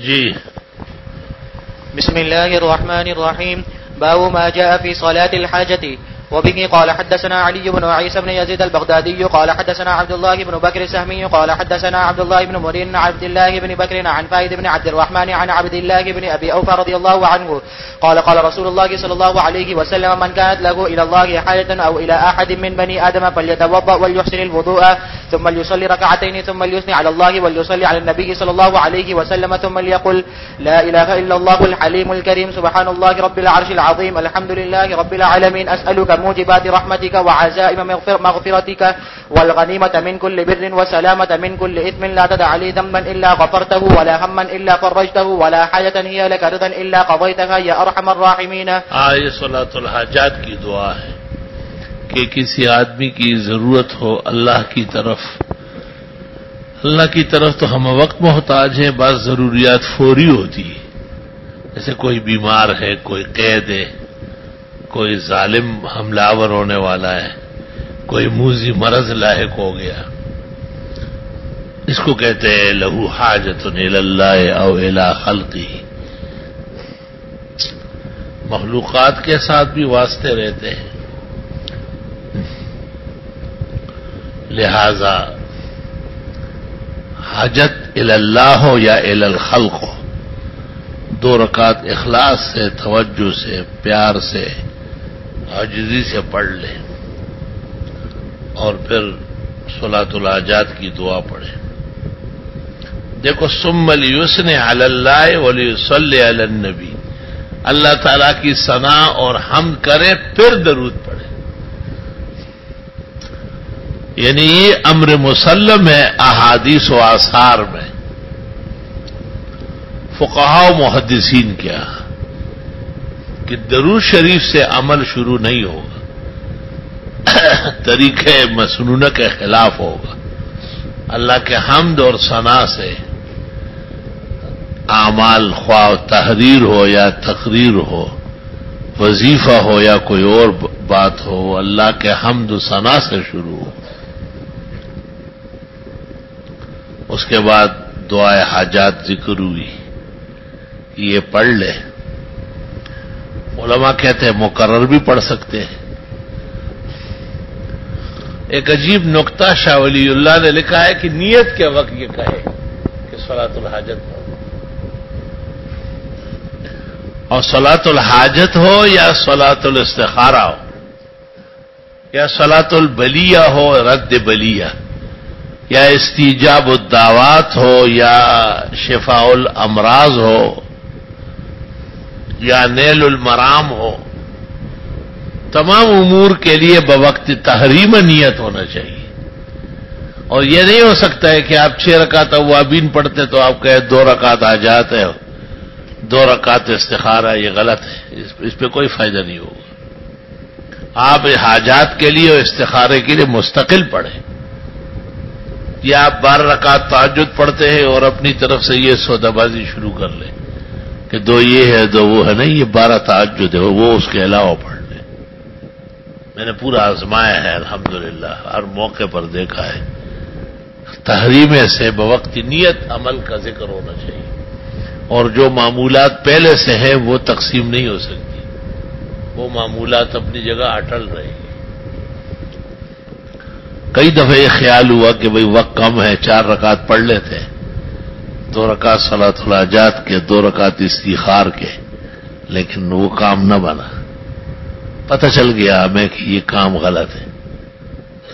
جی بسم الله الرحمن الرحيم. باب ما جاء في صلاة الحاجة. وبه قال حدثنا علي بن عيسى بن يزيد البغدادي قال حدثنا عبد الله بن بكر السهمي قال حدثنا عبد الله بن مرين عن عبد الله بن بكر عن فايد بن عبد الرحمن عن عبد الله بن أبي أوفى رضي الله عنه قال قال رسول الله صلى الله عليه وسلم: من كانت له إلى الله حاجة أو إلى أحد من بني آدم فليتوضأ وليحسن الوضوء ثم ليصلي ركعتين ثم ليثني على الله وليصلي على النبي صلى الله عليه وسلم ثم ليقل: لا إله إلا الله الحليم الكريم سبحان الله رب العرش العظيم الحمد لله رب العالمين أسألك موجبات رحمتك وعزائم مغفرتك والغنيمة من كل بر وسلامة من كل إثم لا تدع لي ذنبا إلا غفرته ولا هما إلا فرجته ولا حاجة هي لك رضا إلا قضيتها يا أرحم الراحمين. یہ صلاۃ الحاجات کی دعا ہے کہ کسی آدمی کی ضرورت ہو اللہ کی طرف تو ہم وقت محتاج ہیں. بعض ضروریات فوری ہوتی ہے، جیسے کوئی بیمار ہے، کوئی قید ہے، کوئی ظالم حملہ آور ہونے والا ہے، کوئی موذی مرض لاحق ہو گیا. اس کو کہتے ہیں لہو حاجت الی اللہ او الی خلقہ. مخلوقات کے ساتھ بھی واسطے رہتے ہیں، لہذا حاجت الی اللہ ہو یا الی الخلق ہو، 2 رکعت اخلاص سے، توجہ سے، پیار سے، عاجزی سے پڑھ لیں اور پھر صلاۃ الحاجات کی دعا پڑھیں. دیکھو ثم لیثنی علی اللہ ولیصلی علی النبی، اللہ تعالیٰ کی ثنا اور حمد کرے پھر درود پڑھے. یعنی یہ امر مسلم ہے احادیث و آثار میں. فقہاء و محدثین کیا کہ درود شریف سے عمل شروع نہیں ہوگا، طریقے مسنونہ کے خلاف ہوگا. اللہ کے حمد اور ثنا سے اعمال، خواہ تحریر ہو یا تقریر ہو، وظیفہ ہو یا کوئی اور بات ہو، اللہ کے حمد و ثنا سے شروع ہو. اس کے بعد دعائے حاجات ذکر ہوئی، یہ پڑھ لے. علماء کہتے ہیں مقرر بھی پڑھ سکتے ہیں. ایک عجیب نقطہ شاہ ولی اللہ نے لکھا ہے کہ نیت کے وقت یہ کہے کہ صلاۃ الحاجت پڑھو، اور صلاۃ الحاجت ہو یا صلاۃ الاستخارہ ہو یا صلاۃ البلیہ ہو، رد بلیہ، یا استجاب الدعوات ہو یا شفاء الامراض ہو یا نیل المرام ہو، تمام امور کے لیے بوقت تحریم نیت ہونا چاہیے. اور یہ نہیں ہو سکتا ہے کہ آپ 6 رکعت اوابین پڑھتے تو آپ کہیں 2 رکعت حاجات ہے، 2 رکعت استخارہ. یہ غلط ہے، اس پہ کوئی فائدہ نہیں ہوگا. آپ حاجات کے لیے اور استخارے کے لیے مستقل پڑھیں، یا آپ 12 رکعت تہجد پڑھتے ہیں اور اپنی طرف سے یہ سودا بازی شروع کر لیں کہ 2 یہ ہے 2 وہ ہے. نہیں، یہ 12 تہجد ہے، وہ اس کے علاوہ پڑھ لیں. میں نے پورا آزمایا ہے الحمدللہ، ہر موقع پر دیکھا ہے. تحریمے سے بوقت نیت عمل کا ذکر ہونا چاہیے، اور جو معمولات پہلے سے ہیں وہ تقسیم نہیں ہو سکتی، وہ معمولات اپنی جگہ اٹل رہے گی. کئی دفعہ یہ خیال ہوا کہ بھئی وقت کم ہے، 4 رکعت پڑھ لیتے، 2 رکعت صلاۃ الحاجات کے، 2 رکعت استخار کے، لیکن وہ کام نہ بنا. پتہ چل گیا ہمیں کہ یہ کام غلط ہے،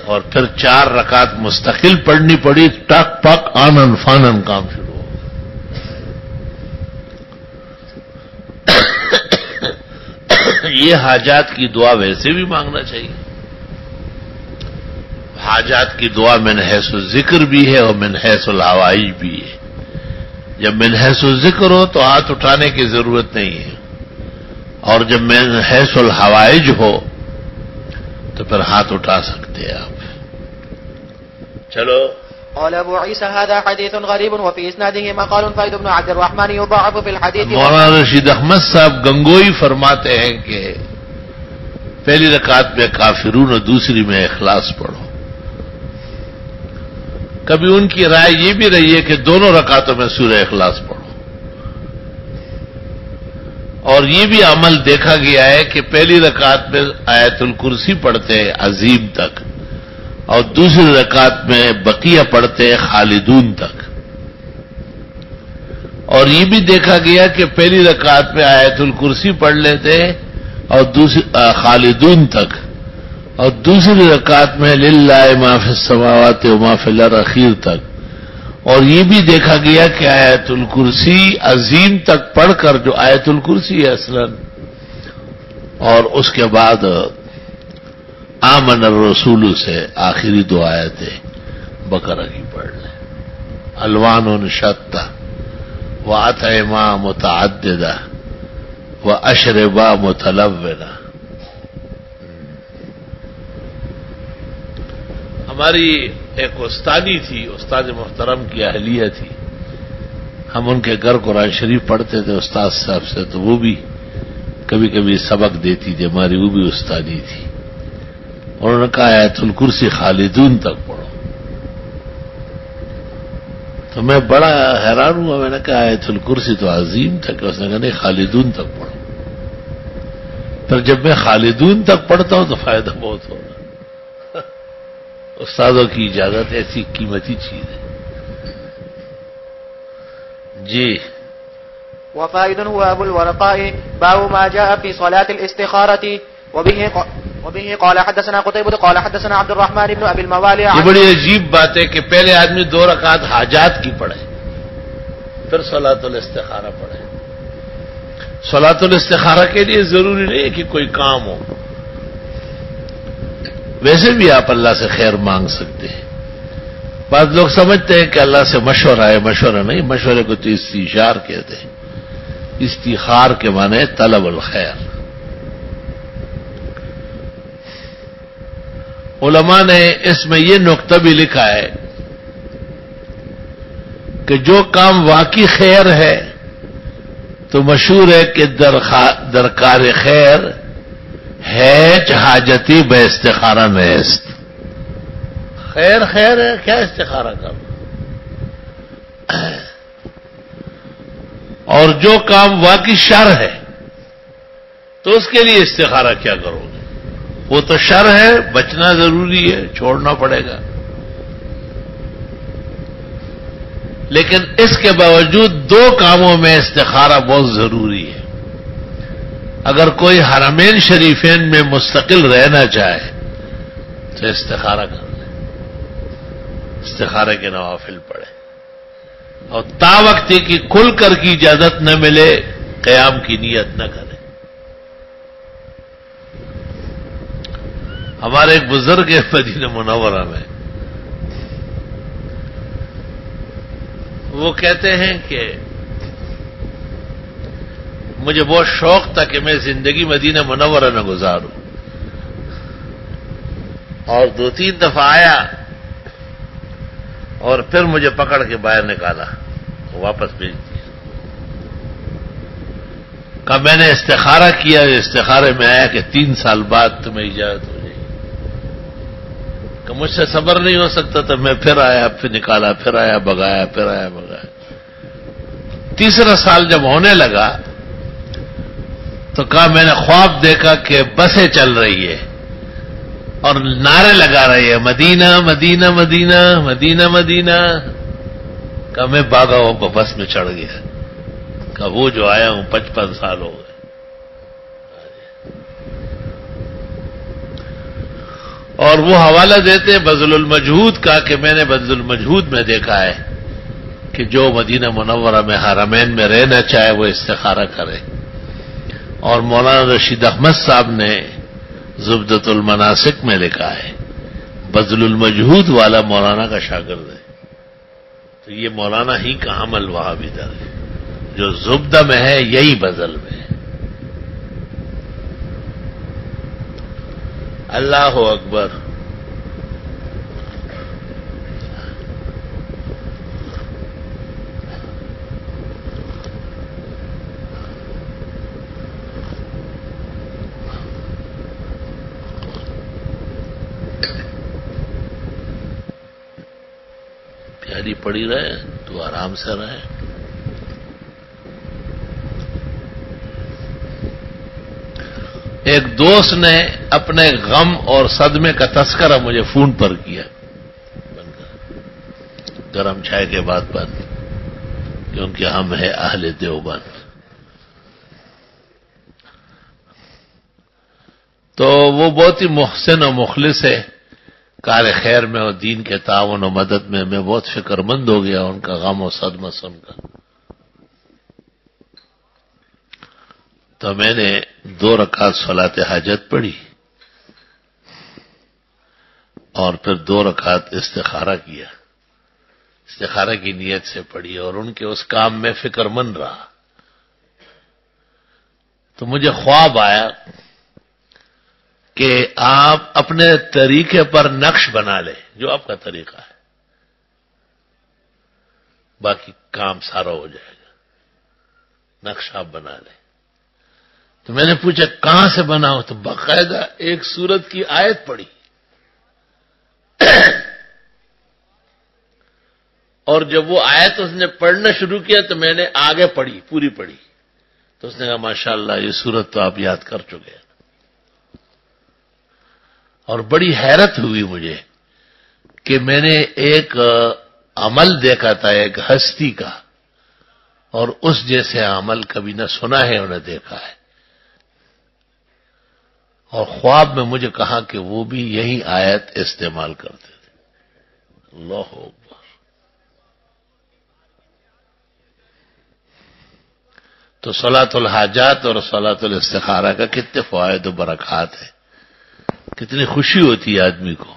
اور پھر 4 رکعت مستقل پڑھنی پڑی. ٹک پک آنن فانن کام شروع ہو. یہ حاجات کی دعا ویسے بھی مانگنا چاہیے. حاجات کی دعا من حیث الذکر بھی ہے اور من حیث الحوائج بھی ہے. جب من حیث الذکر ہو تو ہاتھ اٹھانے کی ضرورت نہیں ہے، اور جب من حیث الحوائج ہو تو پھر ہاتھ اٹھا سکتے ہیں آپ. چلو. قال ابو عيسى هذا حديث غريب وفي اسناده مقال فايد بن عبد الرحمن يضاعف في الحديث. مولانا رشید احمد صاحب گنگوئی فرماتے ہیں کہ پہلی رکعت میں کافرون اور دوسری میں اخلاص پڑھو. کبھی ان کی رائے یہ بھی رہی ہے کہ دونوں رکعتوں میں سورہ اخلاص پڑھو. اور یہ بھی عمل دیکھا گیا ہے کہ پہلی رکعت میں آیت الکرسی پڑھتے ہیں عظیم تک، اور دوسری رکعت میں بقیہ پڑھتے ہیں خالدون تک. اور یہ بھی دیکھا گیا کہ پہلی رکعت میں آیت الکرسی پڑھ لیتے اور دوسری خالدون تک، اور دوسری رکعت میں للہ ما فی السماوات و ما فی الارض اخیر تک. اور یہ بھی دیکھا گیا کہ آیت الکرسی عظیم تک پڑھ کر، جو آیت الکرسی ہے اصلاً، اور اس کے بعد آمن الرسول سے آخری دو آیتیں بقرہ کی پڑھ لیں. الوان شتى واطعما متعددہ واشربا متلونہ. ہماری ایک استانی تھی، استاد محترم کی اہلیہ تھی. ہم ان کے گھر قرآن شریف پڑھتے تھے استاد صاحب سے، تو وہ بھی کبھی کبھی سبق دیتی تھی. ہماری وہ بھی استانی تھی. انہوں نے کہا آیت الکرسی خالدون تک پڑھو. تو میں بڑا حیران ہوا. میں نے کہا آیت الکرسی تو عظیم تک. اس نے کہا نہیں، خالدون تک پڑھو. پھر جب میں خالدون تک پڑھتا ہوں تو فائدہ بہت ہوگا. استادوں کی اجازت ایسی قیمتی چیز ہے. جی. وفائد هو ابو الورقاء باب ما جاء في صلاة الاستخارة وبه قال حدثنا قتيبة قال حدثنا عبد الرحمن بن ابي الموالي. یہ بڑی عجیب بات ہے کہ پہلے آدمی 2 رکعت حاجات کی پڑھے، پھر صلاۃ الاستخارہ پڑھے. صلاۃ الاستخارہ کے لیے ضروری نہیں ہے کہ کوئی کام ہو، ویسے بھی آپ اللہ سے خیر مانگ سکتے ہیں. بعض لوگ سمجھتے ہیں کہ اللہ سے مشورہ ہے. مشورہ نہیں، مشورے کو تو استشار کہتے ہیں. استخار کے معنی طلب الخیر. علماء نے اس میں یہ نقطہ بھی لکھا ہے کہ جو کام واقعی خیر ہے تو مشہور ہے کہ درکار خیر ہے حاجتی بے استخارہ نیست. خیر خیر ہے، کیا استخارہ کرنا. اور جو کام واقعی شر ہے تو اس کے لیے استخارہ کیا کرو گے؟ وہ تو شر ہے، بچنا ضروری ہے، چھوڑنا پڑے گا. لیکن اس کے باوجود 2 کاموں میں استخارہ بہت ضروری ہے. اگر کوئی حرمین شریفین میں مستقل رہنا چاہے تو استخارہ کر لے، استخارے کے نوافل پڑھے، اور تا وقتی کی کھل کر کی اجازت نہ ملے قیام کی نیت نہ کرے. ہمارے ایک بزرگ ہے مدینہ منورہ میں، وہ کہتے ہیں کہ مجھے بہت شوق تھا کہ میں زندگی مدینہ منورہ میں گزاروں، اور 2-3 دفعہ آیا اور پھر مجھے پکڑ کے باہر نکالا، واپس بھیج دیا. کہا میں نے استخارہ کیا، استخارے میں آیا کہ 3 سال بعد تمہیں اجازت ہو جائے. کہ مجھ سے صبر نہیں ہو سکتا تو میں پھر آیا، پھر نکالا، پھر آیا بگایا، پھر آیا بگایا. 3 سال جب ہونے لگا تو کہا میں نے خواب دیکھا کہ بسیں چل رہی ہے اور نعرے لگا رہی ہے مدینہ مدینہ مدینہ مدینہ مدینہ. کہا میں بھاگا ہوں، بس میں چڑھ گیا. کہا وہ جو آیا ہوں 55 سال ہو گئے. اور وہ حوالہ دیتے بذل المجہود کا کہ میں نے بذل المجہود میں دیکھا ہے کہ جو مدینہ منورہ میں حرمین میں رہنا چاہے وہ استخارہ کرے. اور مولانا رشید احمد صاحب نے زبدۃ المناسک میں لکھا ہے بذل المجہود والا مولانا کا شاگرد ہے. تو یہ مولانا ہی کا عمل وہاں بھی در ہے، جو زبدہ میں ہے یہی بذل میں ہے. اللہ اکبر. پیاری پڑی رہے تو آرام سے رہے. ایک دوست نے اپنے غم اور صدمے کا تذکرہ مجھے فون پر کیا، گرم چائے کے بعد کیونکہ ہم ہیں اہل دیوبند. تو وہ بہت ہی محسن و مخلص ہے، کار خیر میں اور دین کے تعاون و مدد میں بہت فکر مند ہو گیا ان کا غم و صدمہ سن کر. تو میں نے 2 رکعت صلاۃ حاجت پڑھی اور پھر 2 رکعت استخارہ کیا، استخارہ کی نیت سے پڑھی اور ان کے اس کام میں فکر مند رہا. تو مجھے خواب آیا کہ آپ اپنے طریقے پر نقش بنا لیں، جو آپ کا طریقہ ہے، باقی کام سارا ہو جائے گا، نقش آپ بنا لیں. تو میں نے پوچھا کہاں سے بناؤ؟ تو باقاعدہ ایک سورت کی آیت پڑھی اور جب وہ آیت اس نے پڑھنا شروع کیا تو میں نے آگے پڑھی، پوری پڑھی. تو اس نے کہا ماشاءاللہ یہ سورت تو آپ یاد کر چکے ہیں. اور بڑی حیرت ہوئی مجھے کہ میں نے ایک عمل دیکھا تھا ایک ہستی کا، اور اس جیسے عمل کبھی نہ سنا ہے اور نہ دیکھا ہے. اور خواب میں مجھے کہا کہ وہ بھی یہی آیت استعمال کرتے تھے. اللہ اکبر. تو صلاۃ الحاجات اور صلاۃ الاستخارہ کا کتنے فوائد و برکات ہیں، کتنی خوشی ہوتی ہے آدمی کو.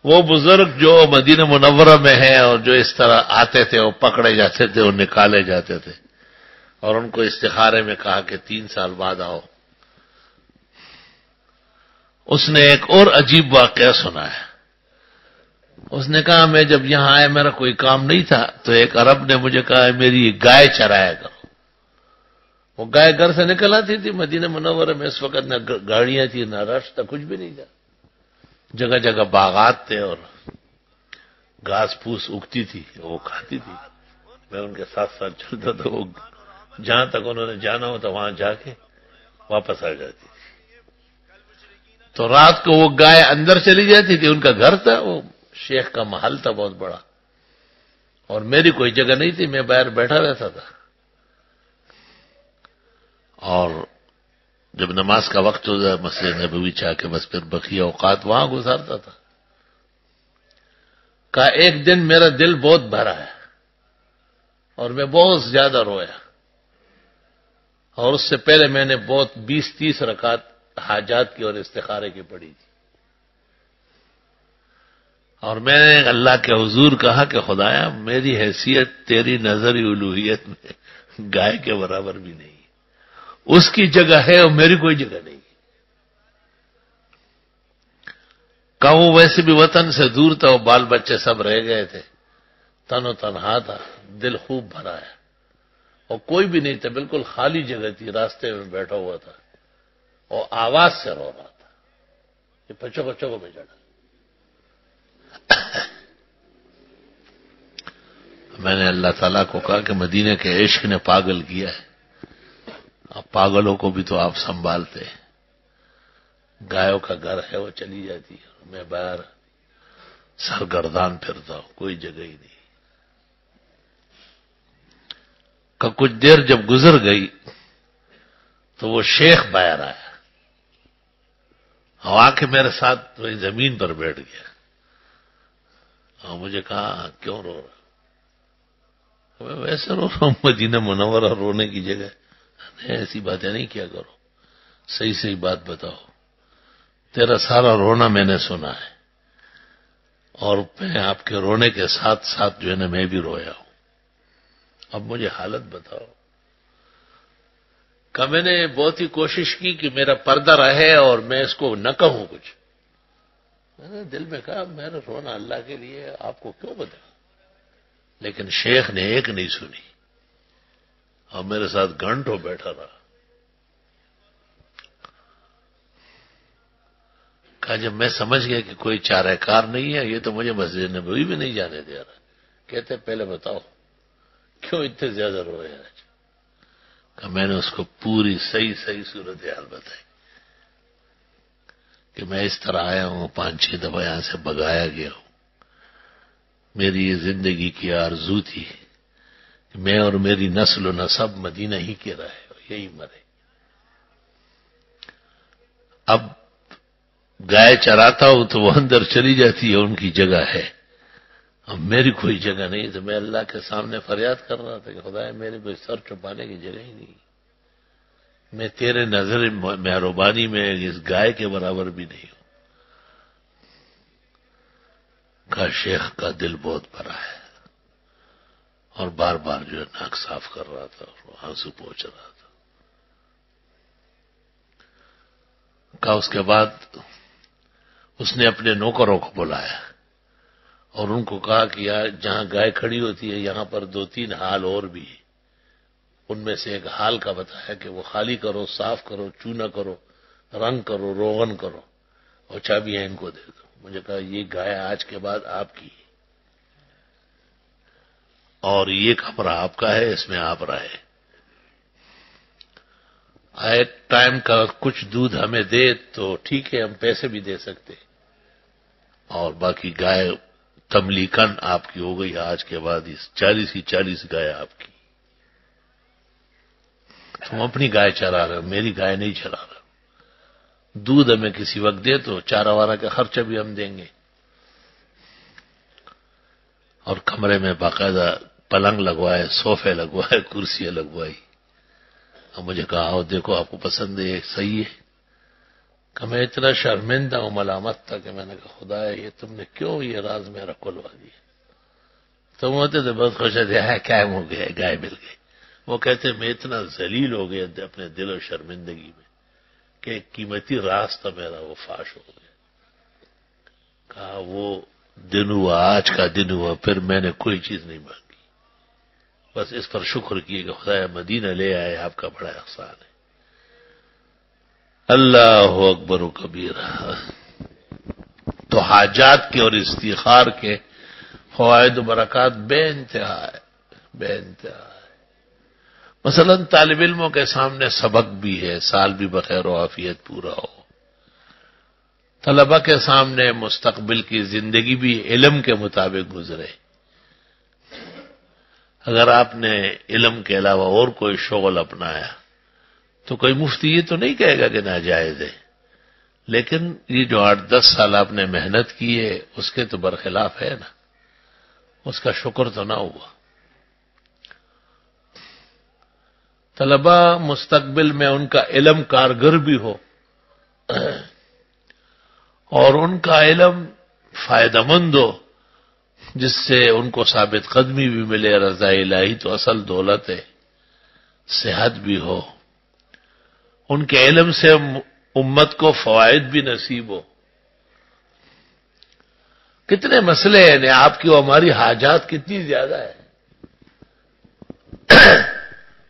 وہ بزرگ جو مدینہ منورہ میں ہیں اور جو اس طرح آتے تھے، وہ پکڑے جاتے تھے اور نکالے جاتے تھے، اور ان کو استخارے میں کہا کہ 3 سال بعد آؤ. اس نے ایک اور عجیب واقعہ سنایا. اس نے کہا میں جب یہاں آیا میرا کوئی کام نہیں تھا تو ایک عرب نے مجھے کہا میری گائے چرایا کرو. وہ گائے گھر سے نکل آتی تھی مدینہ منورہ میں، اس وقت نہ گاڑیاں تھی نہ رش تھا، کچھ بھی نہیں تھا. جگہ جگہ باغات تھے اور گھاس پھوس اگتی تھی، وہ کھاتی تھی. میں ان کے ساتھ ساتھ چلتا تھا، وہ جہاں تک انہوں نے جانا ہوتا وہاں جا کے واپس آ جاتی تھی. تو رات کو وہ گائے اندر چلی جاتی تھی، ان کا گھر تھا، وہ شیخ کا محل تھا بہت بڑا، اور میری کوئی جگہ نہیں تھی، میں باہر بیٹھا رہتا تھا. اور جب نماز کا وقت ہوتا مسجد نبوی چاہ کے بس پھر بقیہ اوقات وہاں گزارتا تھا. کہا ایک دن میرا دل بہت بھرا ہے اور میں بہت زیادہ رویا، اور اس سے پہلے میں نے بہت 20-30 رکعت حاجات کی اور استخارے کی پڑھی تھی. اور میں نے اللہ کے حضور کہا کہ خدایا میری حیثیت تیری نظری الوہیت میں گائے کے برابر بھی نہیں، اس کی جگہ ہے اور میری کوئی جگہ نہیں. کہ وہ ویسے بھی وطن سے دور تھا، وہ بال بچے سب رہ گئے تھے، تن و تنہا تھا، دل خوب بھرا ہے، اور کوئی بھی نہیں تھا، بالکل خالی جگہ تھی، راستے میں بیٹھا ہوا تھا اور آواز سے رو رہا تھا. یہ پچو میں چڑھا. میں نے اللہ تعالیٰ کو کہا کہ مدینے کے عشق نے پاگل کیا ہے، اب پاگلوں کو بھی تو آپ سنبھالتے ہیں. گایوں کا گھر ہے وہ چلی جاتی ہے، میں باہر سرگردان پھرتا ہوں، کوئی جگہ ہی نہیں. کہ کچھ دیر جب گزر گئی تو وہ شیخ باہر آیا اور آ کے میرے ساتھ وہی زمین پر بیٹھ گیا اور مجھے کہا کیوں رو رہا؟ میں ویسے رو رہا ہوں، مدینہ منورہ رونے کی جگہ. ایسی باتیں نہیں کیا کرو، صحیح بات بتاؤ. تیرا سارا رونا میں نے سنا ہے اور میں آپ کے رونے کے ساتھ ساتھ جو ہے نا میں بھی رویا ہوں. اب مجھے حالت بتاؤ. کہ میں نے بہت ہی کوشش کی کہ میرا پردہ رہے اور میں اس کو نہ کہوں کچھ. میں نے دل میں کہا میرا رونا اللہ کے لیے، آپ کو کیوں بتاؤں؟ لیکن شیخ نے ایک نہیں سنی اور میرے ساتھ گھنٹوں بیٹھا رہا. کہا جب میں سمجھ گیا کہ کوئی چارہ کار نہیں ہے، یہ تو مجھے مسجد نبوی بھی نہیں جانے دے رہا. کہتے پہلے بتاؤ کیوں اتنے زیادہ روئے آج؟ کہ میں نے اس کو پوری صحیح صورتحال بتائی کہ میں اس طرح آیا ہوں، 5-6 دفعہ یہاں سے بگایا گیا ہوں، میری یہ زندگی کی آرزو تھی کہ میں اور میری نسل و نسب مدینہ ہی کے رہے اور یہی مرے۔ اب گائے چراتا ہوں تو وہ اندر چلی جاتی ہے، ان کی جگہ ہے، اب میری کوئی جگہ نہیں، تو میں اللہ کے سامنے فریاد کر رہا تھا کہ خدایا میرے کوئی سر چھپانے کی جگہ ہی نہیں، میں تیرے نظر مہربانی میں اس گائے کے برابر بھی نہیں ہوں۔ کہا شیخ کا دل بہت بڑا ہے، اور بار بار جو ہے ناک صاف کر رہا تھا اور آنسو پہنچ رہا تھا۔ کہا اس کے بعد اس نے اپنے نوکروں کو بلایا اور ان کو کہا کہ یار جہاں گائے کھڑی ہوتی ہے یہاں پر 2-3 حال اور بھی ہیں، ان میں سے ایک حال کا بتایا کہ وہ خالی کرو، صاف کرو، چونا کرو، رنگ کرو، روغن کرو، اور چابیاں ان کو دے دو۔ مجھے کہا یہ گائے آج کے بعد آپ کی ہے اور یہ کمرہ آپ کا ہے، اس میں آپ رہے، ایک ٹائم کا کچھ دودھ ہمیں دے تو ٹھیک ہے، ہم پیسے بھی دے سکتے، اور باقی گائے تملیکن آپ کی ہو گئی، آج کے بعد اس 40 کی 40 گائے آپ کی۔ تم اپنی گائے چرا رہے ہو، میری گائے نہیں چرا رہے، دودھ ہمیں کسی وقت دے تو چارہ وارہ کا خرچہ بھی ہم دیں گے۔ اور کمرے میں باقاعدہ پلنگ لگوائے، صوفے لگوائے، کرسیاں لگوائی، اور مجھے کہا آؤ دیکھو آپ کو پسند ہے، صحیح ہے۔ کہ میں اتنا شرمندہ ہوں، ملامت تھا کہ میں نے کہا خدایا یہ تم نے کیوں یہ راز میرا کھلوا دیا؟ تم ہوتے تو بہت خوش ہوتے، کیا ہو گیا، گائے مل گئی۔ وہ کہتے میں اتنا ذلیل ہو گیا اپنے دل و شرمندگی میں کہ ایک قیمتی راز تھا میرا وہ فاش ہو گیا۔ کہا وہ دن ہوا، آج کا دن ہوا، پھر میں نے کوئی چیز نہیں مانگی، بس اس پر شکر کیے کہ خدایا مدینہ لے آئے، آپ کا بڑا احسان ہے۔ اللہ اکبر و کبیرہ۔ تو حاجات کے اور استخار کے فوائد و برکات بے انتہا ہے، بے انتہا ہے۔ مثلا طالب علموں کے سامنے سبق بھی ہے، سال بھی بخیر و عافیت پورا ہو، طلبہ کے سامنے مستقبل کی زندگی بھی علم کے مطابق گزرے۔ اگر آپ نے علم کے علاوہ اور کوئی شغل اپنایا تو کوئی مفتی یہ تو نہیں کہے گا کہ ناجائز ہے، لیکن یہ جو 8-10 سال آپ نے محنت کی ہے اس کے تو برخلاف ہے نا، اس کا شکر تو نہ ہوا۔ طلبہ مستقبل میں ان کا علم کارگر بھی ہو اور ان کا علم فائدہ مند ہو، جس سے ان کو ثابت قدمی بھی ملے، رضا الہی تو اصل دولت ہے، صحت بھی ہو، ان کے علم سے امت کو فوائد بھی نصیب ہو۔ کتنے مسئلے ہیں، آپ کی اور ہماری حاجات کتنی زیادہ ہے،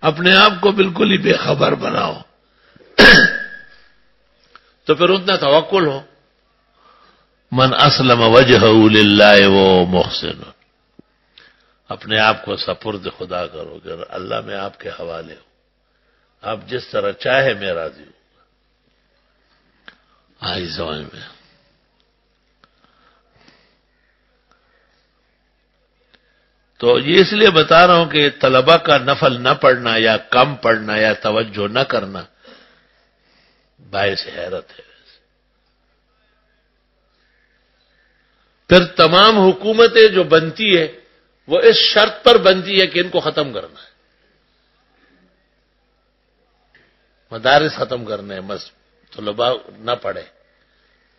اپنے آپ کو بالکل ہی بے خبر بناؤ تو پھر اتنا توکل ہو۔ من اسلم وجہہ للہ وہ محسن، اپنے آپ کو سپرد خدا کرو کہ اللہ میں آپ کے حوالے ہو، آپ جس طرح چاہے میں راضی ہوں۔ آئی سمجھ میں؟ تو یہ اس لیے بتا رہا ہوں کہ طلبہ کا نفل نہ پڑھنا یا کم پڑھنا یا توجہ نہ کرنا باعث حیرت ہے۔ پھر تمام حکومتیں جو بنتی ہے وہ اس شرط پر بنتی ہے کہ ان کو ختم کرنا ہے، مدارس ختم کرنے ہیں، بس طلباء نہ پڑھے،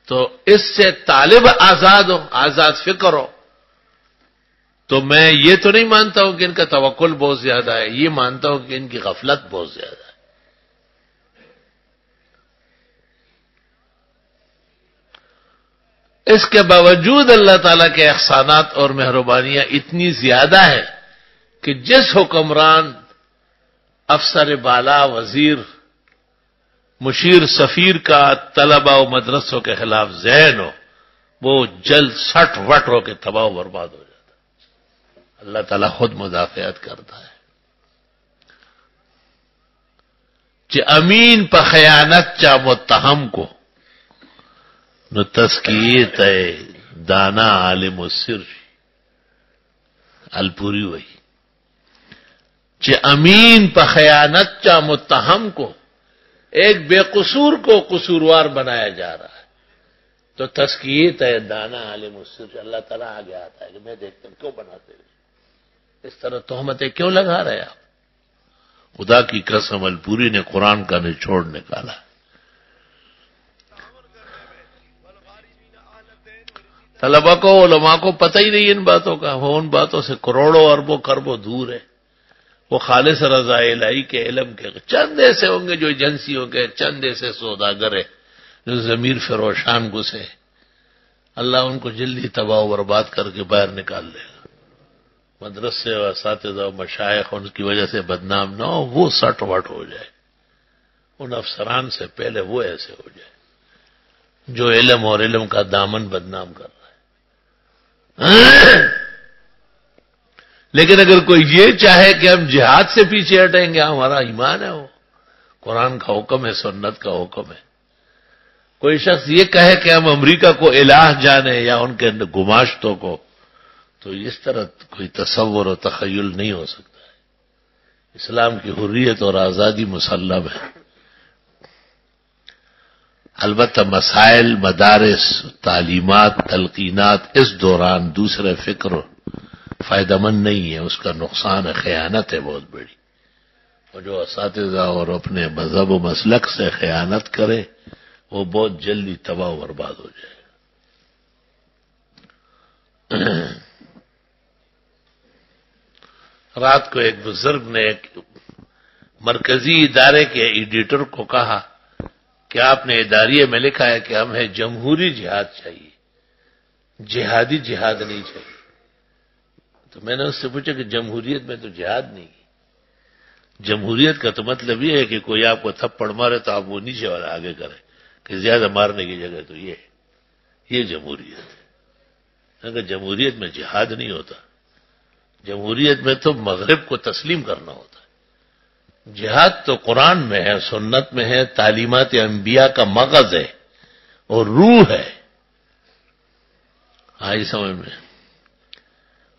تو اس سے طالب آزاد ہو، آزاد فکر ہو۔ تو میں یہ تو نہیں مانتا ہوں کہ ان کا توکل بہت زیادہ ہے، یہ مانتا ہوں کہ ان کی غفلت بہت زیادہ ہے۔ اس کے باوجود اللہ تعالیٰ کے احسانات اور مہربانیاں اتنی زیادہ ہیں کہ جس حکمران، افسر بالا، وزیر، مشیر، سفیر کا طلبہ و مدرسوں کے خلاف ذہن ہو، وہ جلد سٹ وٹ ہو کے تباہ و برباد ہو جاتا ہے۔ اللہ تعالیٰ خود مدافعت کرتا ہے۔ چې امین په خیانت چا متهم کو نو تزکیه ته دانا عالم السر الپوری وئی کہ امین پر خیانت چا متہم کو ایک بے قصور کو قصوروار بنایا جا رہا ہے تو تزکیت ہے دانا عالم السر. اللہ تعالیٰ آگے آتا ہے کہ میں دیکھتا ہوں کیوں بناتے ہیں اس طرح تہمتیں کیوں لگا رہے آپ. خدا کی قسم الپوری نے قرآن کا نچوڑ نکالا. طلبہ کو علماء کو پتہ ہی نہیں ان باتوں کا. وہ ان باتوں سے کروڑوں اربوں کربوں دور ہے. وہ خالص رضا الہی کے علم کے چند ایسے ہوں گے جو ایجنسیوں کے, چند ایسے سوداگر ہے جو ضمیر فروشان گھسے. اللہ ان کو جلدی تباہ و برباد کر کے باہر نکال لے گا. مدرسے و اساتذہ و مشائخ ان کی وجہ سے بدنام نہ ہو, وہ سٹ وٹ ہو جائے. ان افسران سے پہلے وہ ایسے ہو جائے جو علم اور علم کا دامن بدنام کر رہا ہے. لیکن اگر کوئی یہ چاہے کہ ہم جہاد سے پیچھے ہٹیں گے, ہمارا ایمان ہے, وہ قرآن کا حکم ہے, سنت کا حکم ہے. کوئی شخص یہ کہے کہ ہم امریکہ کو الہ جانے یا ان کے گماشتوں کو, تو اس طرح کوئی تصور و تخیل نہیں ہو سکتا ہے. اسلام کی حریت اور آزادی مسلم ہے. البتہ مسائل, مدارس, تعلیمات, تلقینات اس دوران دوسرے فکر فائدہ مند نہیں ہے. اس کا نقصان ہے, خیانت ہے بہت بڑی. اور جو اساتذہ اور اپنے مذہب و مسلک سے خیانت کرے وہ بہت جلدی تباہ و برباد ہو جائے. رات کو ایک بزرگ نے ایک مرکزی ادارے کے ایڈیٹر کو کہا کہ آپ نے اداریے میں لکھا ہے کہ ہمیں جمہوری جہاد چاہیے, جہادی جہاد نہیں چاہیے. تو میں نے اس سے پوچھا کہ جمہوریت میں تو جہاد نہیں. جمہوریت کا تو مطلب یہ ہے کہ کوئی آپ کو تھپڑ مارے تو آپ وہ نیچے والا آگے کریں, کہ زیادہ مارنے کی جگہ تو یہ جمہوریت ہے. اگر جمہوریت میں جہاد نہیں ہوتا, جمہوریت میں تو مغرب کو تسلیم کرنا ہوتا ہے. جہاد تو قرآن میں ہے, سنت میں ہے, تعلیمات انبیاء کا مغز ہے اور روح ہے. آئی سمجھ میں.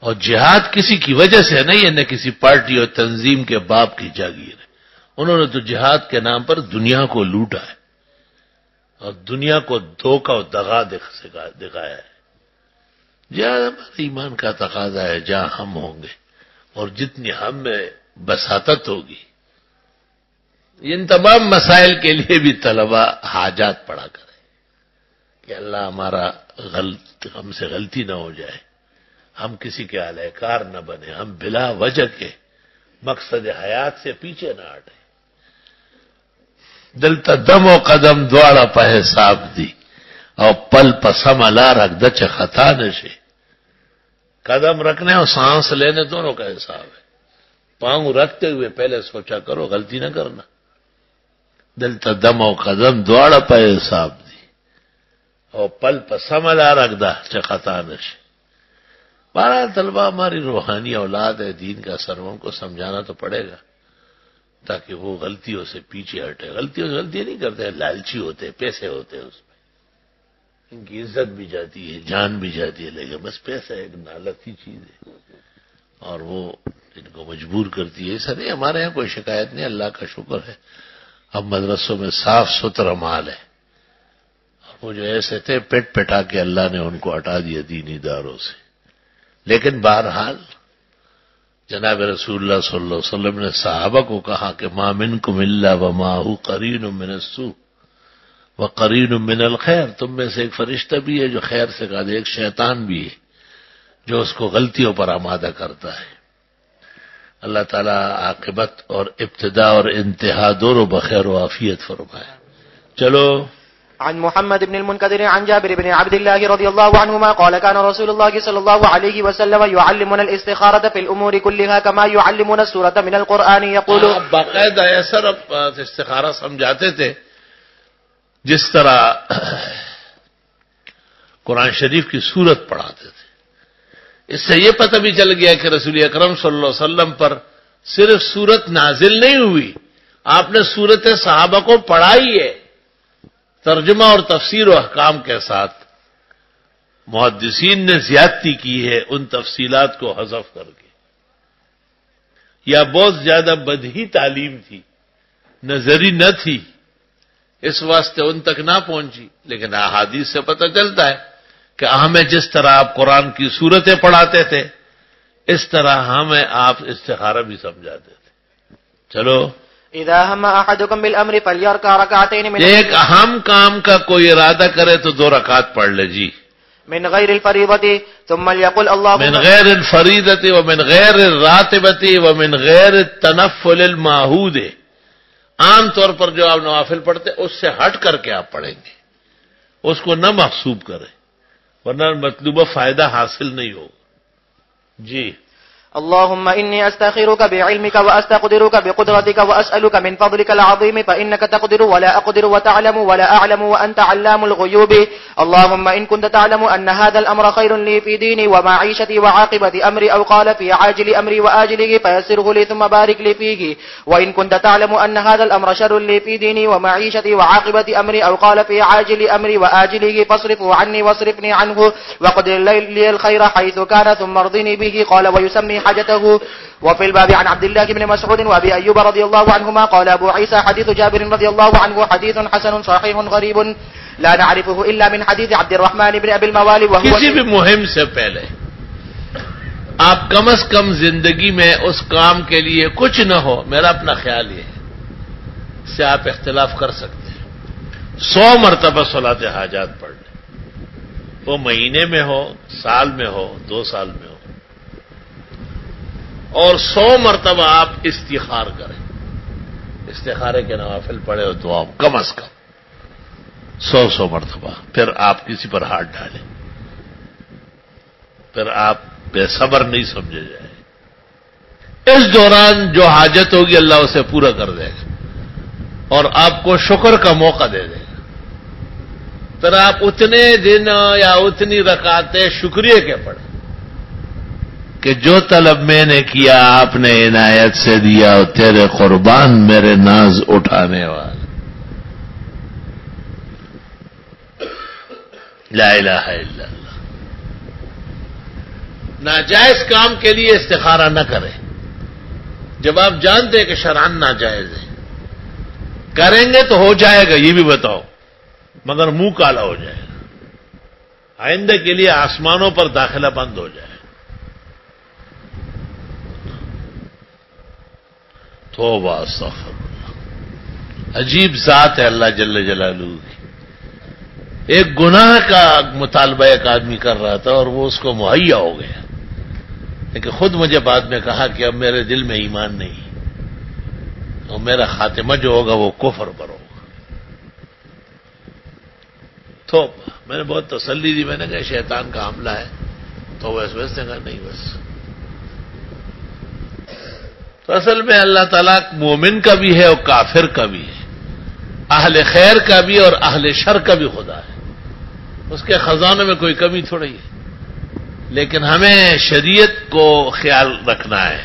اور جہاد کسی کی وجہ سے نہیں ہے, نہ کسی پارٹی اور تنظیم کے باپ کی جاگیر ہے. انہوں نے تو جہاد کے نام پر دنیا کو لوٹا ہے اور دنیا کو دھوکہ و دغا دکھایا ہے. جہاد ہمارے ایمان کا تقاضا ہے. جہاں ہم ہوں گے اور جتنی ہم میں بساطت ہوگی, ان تمام مسائل کے لیے بھی طلبہ حاجات پڑھا کرے کہ اللہ ہمارا ہم سے غلطی نہ ہو جائے, ہم کسی کے اعلی کار نہ بنے, ہم بلا وجہ کے مقصد حیات سے پیچھے نہ ہٹیں. دل تا دم و قدم دوڑا پہ حساب دی اور پل پسم الا رکھ دچ خطا نشے. قدم رکھنے اور سانس لینے دونوں کا حساب ہے. پاؤں رکھتے ہوئے پہلے سوچا کرو غلطی نہ کرنا. دل تا دم و قدم دوڑا پہ حساب دی اور پل پسم الا رکھ دچ خطا نشے. بہرحال طلبہ ہماری روحانی اولاد ہے, دین کا سروں کو سمجھانا تو پڑے گا تاکہ وہ غلطیوں سے پیچھے ہٹے. غلطیوں سے غلطی نہیں کرتے, لالچی ہوتے, پیسے ہوتے ہیں, اس میں ان کی عزت بھی جاتی ہے, جان بھی جاتی ہے, لیکن بس پیسہ ایک نالتی چیز ہے اور وہ ان کو مجبور کرتی ہے. ایسا نہیں, ہمارے یہاں کوئی شکایت نہیں, اللہ کا شکر ہے. اب مدرسوں میں صاف ستھرا مال ہے. اور وہ جو ایسے تھے پیٹ پٹا کے اللہ نے ان کو ہٹا دیا دینی اداروں سے. لیکن بہرحال جناب رسول اللہ صلی اللہ علیہ وسلم نے صحابہ کو کہا کہ ما منکم الا ومعه قرین من السوء وقرین من الخیر. تم میں سے ایک فرشتہ بھی ہے جو خیر سے قائد, ایک شیطان بھی ہے جو اس کو غلطیوں پر آمادہ کرتا ہے. اللہ تعالیٰ عاقبت اور ابتدا اور انتہا دونوں بخیر و عافیت فرمائے. چلو. عن محمد بن المنكدر عن جابر بن عبد الله رضي الله عنهما قال كان رسول الله صلى الله عليه وسلم يعلمنا الاستخارة في الأمور كلها كما يعلمنا السورة من القرآن. يقول باقاعدہ ایسا استخارہ سمجھاتے تھے جس طرح قرآن شریف کی سورت پڑھاتے تھے. اس سے یہ پتہ بھی چل گیا کہ رسول اکرم صلی اللہ علیہ وسلم پر صرف سورت نازل نہیں ہوئی, آپ نے سورت صحابہ کو پڑھا ہی ہے ترجمہ اور تفسیر و احکام کے ساتھ. محدثین نے زیادتی کی ہے ان تفصیلات کو حذف کر کے، یا بہت زیادہ بدہی تعلیم تھی، نظری نہ تھی، اس واسطے ان تک نہ پہنچی. لیکن احادیث سے پتہ چلتا ہے کہ ہمیں جس طرح آپ قرآن کی سورتیں پڑھاتے تھے اس طرح ہمیں آپ استخارہ بھی سمجھاتے تھے. چلو، اذا هم احدكم بالامر فليركع ركعتين ایک اہم کام کا کوئی ارادہ کرے تو 2 رکعت پڑھ لے جی، من غیر الفریضة ثم ليقل اللهم من غیر الفریضة ومن غیر الراتبة ومن غیر التنفل المعہود. عام طور پر جو آپ نوافل پڑھتے اس سے ہٹ کر کے آپ پڑھیں گے، اس کو نہ محسوب کریں ورنہ مطلوبہ فائدہ حاصل نہیں ہوگا. جی. اللهم إني أستخيرك بعلمك وأستقدرك بقدرتك وأسألك من فضلك العظيم فإنك تقدر ولا أقدر وتعلم ولا أعلم وأنت علام الغيوب. اللهم إن كنت تعلم أن هذا الأمر خير لي في ديني ومعيشتي وعاقبة أمري أو قال في عاجل أمري وآجله فيسره لي ثم بارك لي فيه، وإن كنت تعلم أن هذا الأمر شر لي في ديني ومعيشتي وعاقبة أمري أو قال في عاجل أمري وآجله فاصرفه عني واصرفني عنه وقدر لي الخير حيث كان ثم ارضني به. قال ويسمي حاجته. وفي الباب عن عبد الله بن مسعود وابي ايوب رضي الله عنهما قال ابو عيسى حديث جابر رضي الله عنه حديث حسن صحيح غريب لا نعرفه الا من حديث عبد الرحمن بن ابي الموالي وهو کسی بھی مہم سے پہلے آپ کم از کم زندگی میں اس کام کے لیے کچھ نہ ہو، میرا اپنا خیال یہ ہے، اس سے آپ اختلاف کر سکتے ہیں، 100 مرتبہ صلاۃ حاجات پڑھ لیں، وہ مہینے میں ہو، سال میں ہو، 2 سال میں ہو، اور 100 مرتبہ آپ استخار کریں، استخارے کے نوافل پڑھے اور دعا کم از کم 100 مرتبہ. پھر آپ کسی پر ہاتھ ڈالیں، پھر آپ بے صبر نہیں سمجھے جائیں. اس دوران جو حاجت ہوگی اللہ اسے پورا کر دے گا اور آپ کو شکر کا موقع دے دے گا. پھر آپ اتنے دن یا اتنی رکعتیں شکریہ کے پڑھیں کہ جو طلب میں نے کیا آپ نے عنایت سے دیا اور تیرے قربان میرے ناز اٹھانے والے. لا الہ الا اللہ. ناجائز کام کے لیے استخارہ نہ کریں جب آپ جانتے ہیں کہ شرعاً ناجائز ہے. کریں گے تو ہو جائے گا یہ بھی بتاؤ، مگر منہ کالا ہو جائے گا. آئندہ کے لیے آسمانوں پر داخلہ بند ہو جائے. توبہ استغفر اللہ. عجیب ذات ہے اللہ جل جلالہ کی. ایک گناہ کا مطالبہ ایک آدمی کر رہا تھا اور وہ اس کو مہیا ہو گیا، لیکن خود مجھے بعد میں کہا کہ اب میرے دل میں ایمان نہیں اور میرا خاتمہ جو ہوگا وہ کفر پر ہوگا. تو میں نے بہت تسلی دی، میں نے کہا شیطان کا حملہ ہے، تو وہ اس نے کہا نہیں بس. تو اصل میں اللہ تعالیٰ مومن کا بھی ہے اور کافر کا بھی ہے، اہل خیر کا بھی اور اہل شر کا بھی خدا ہے. اس کے خزانوں میں کوئی کمی تھوڑی ہے، لیکن ہمیں شریعت کو خیال رکھنا ہے.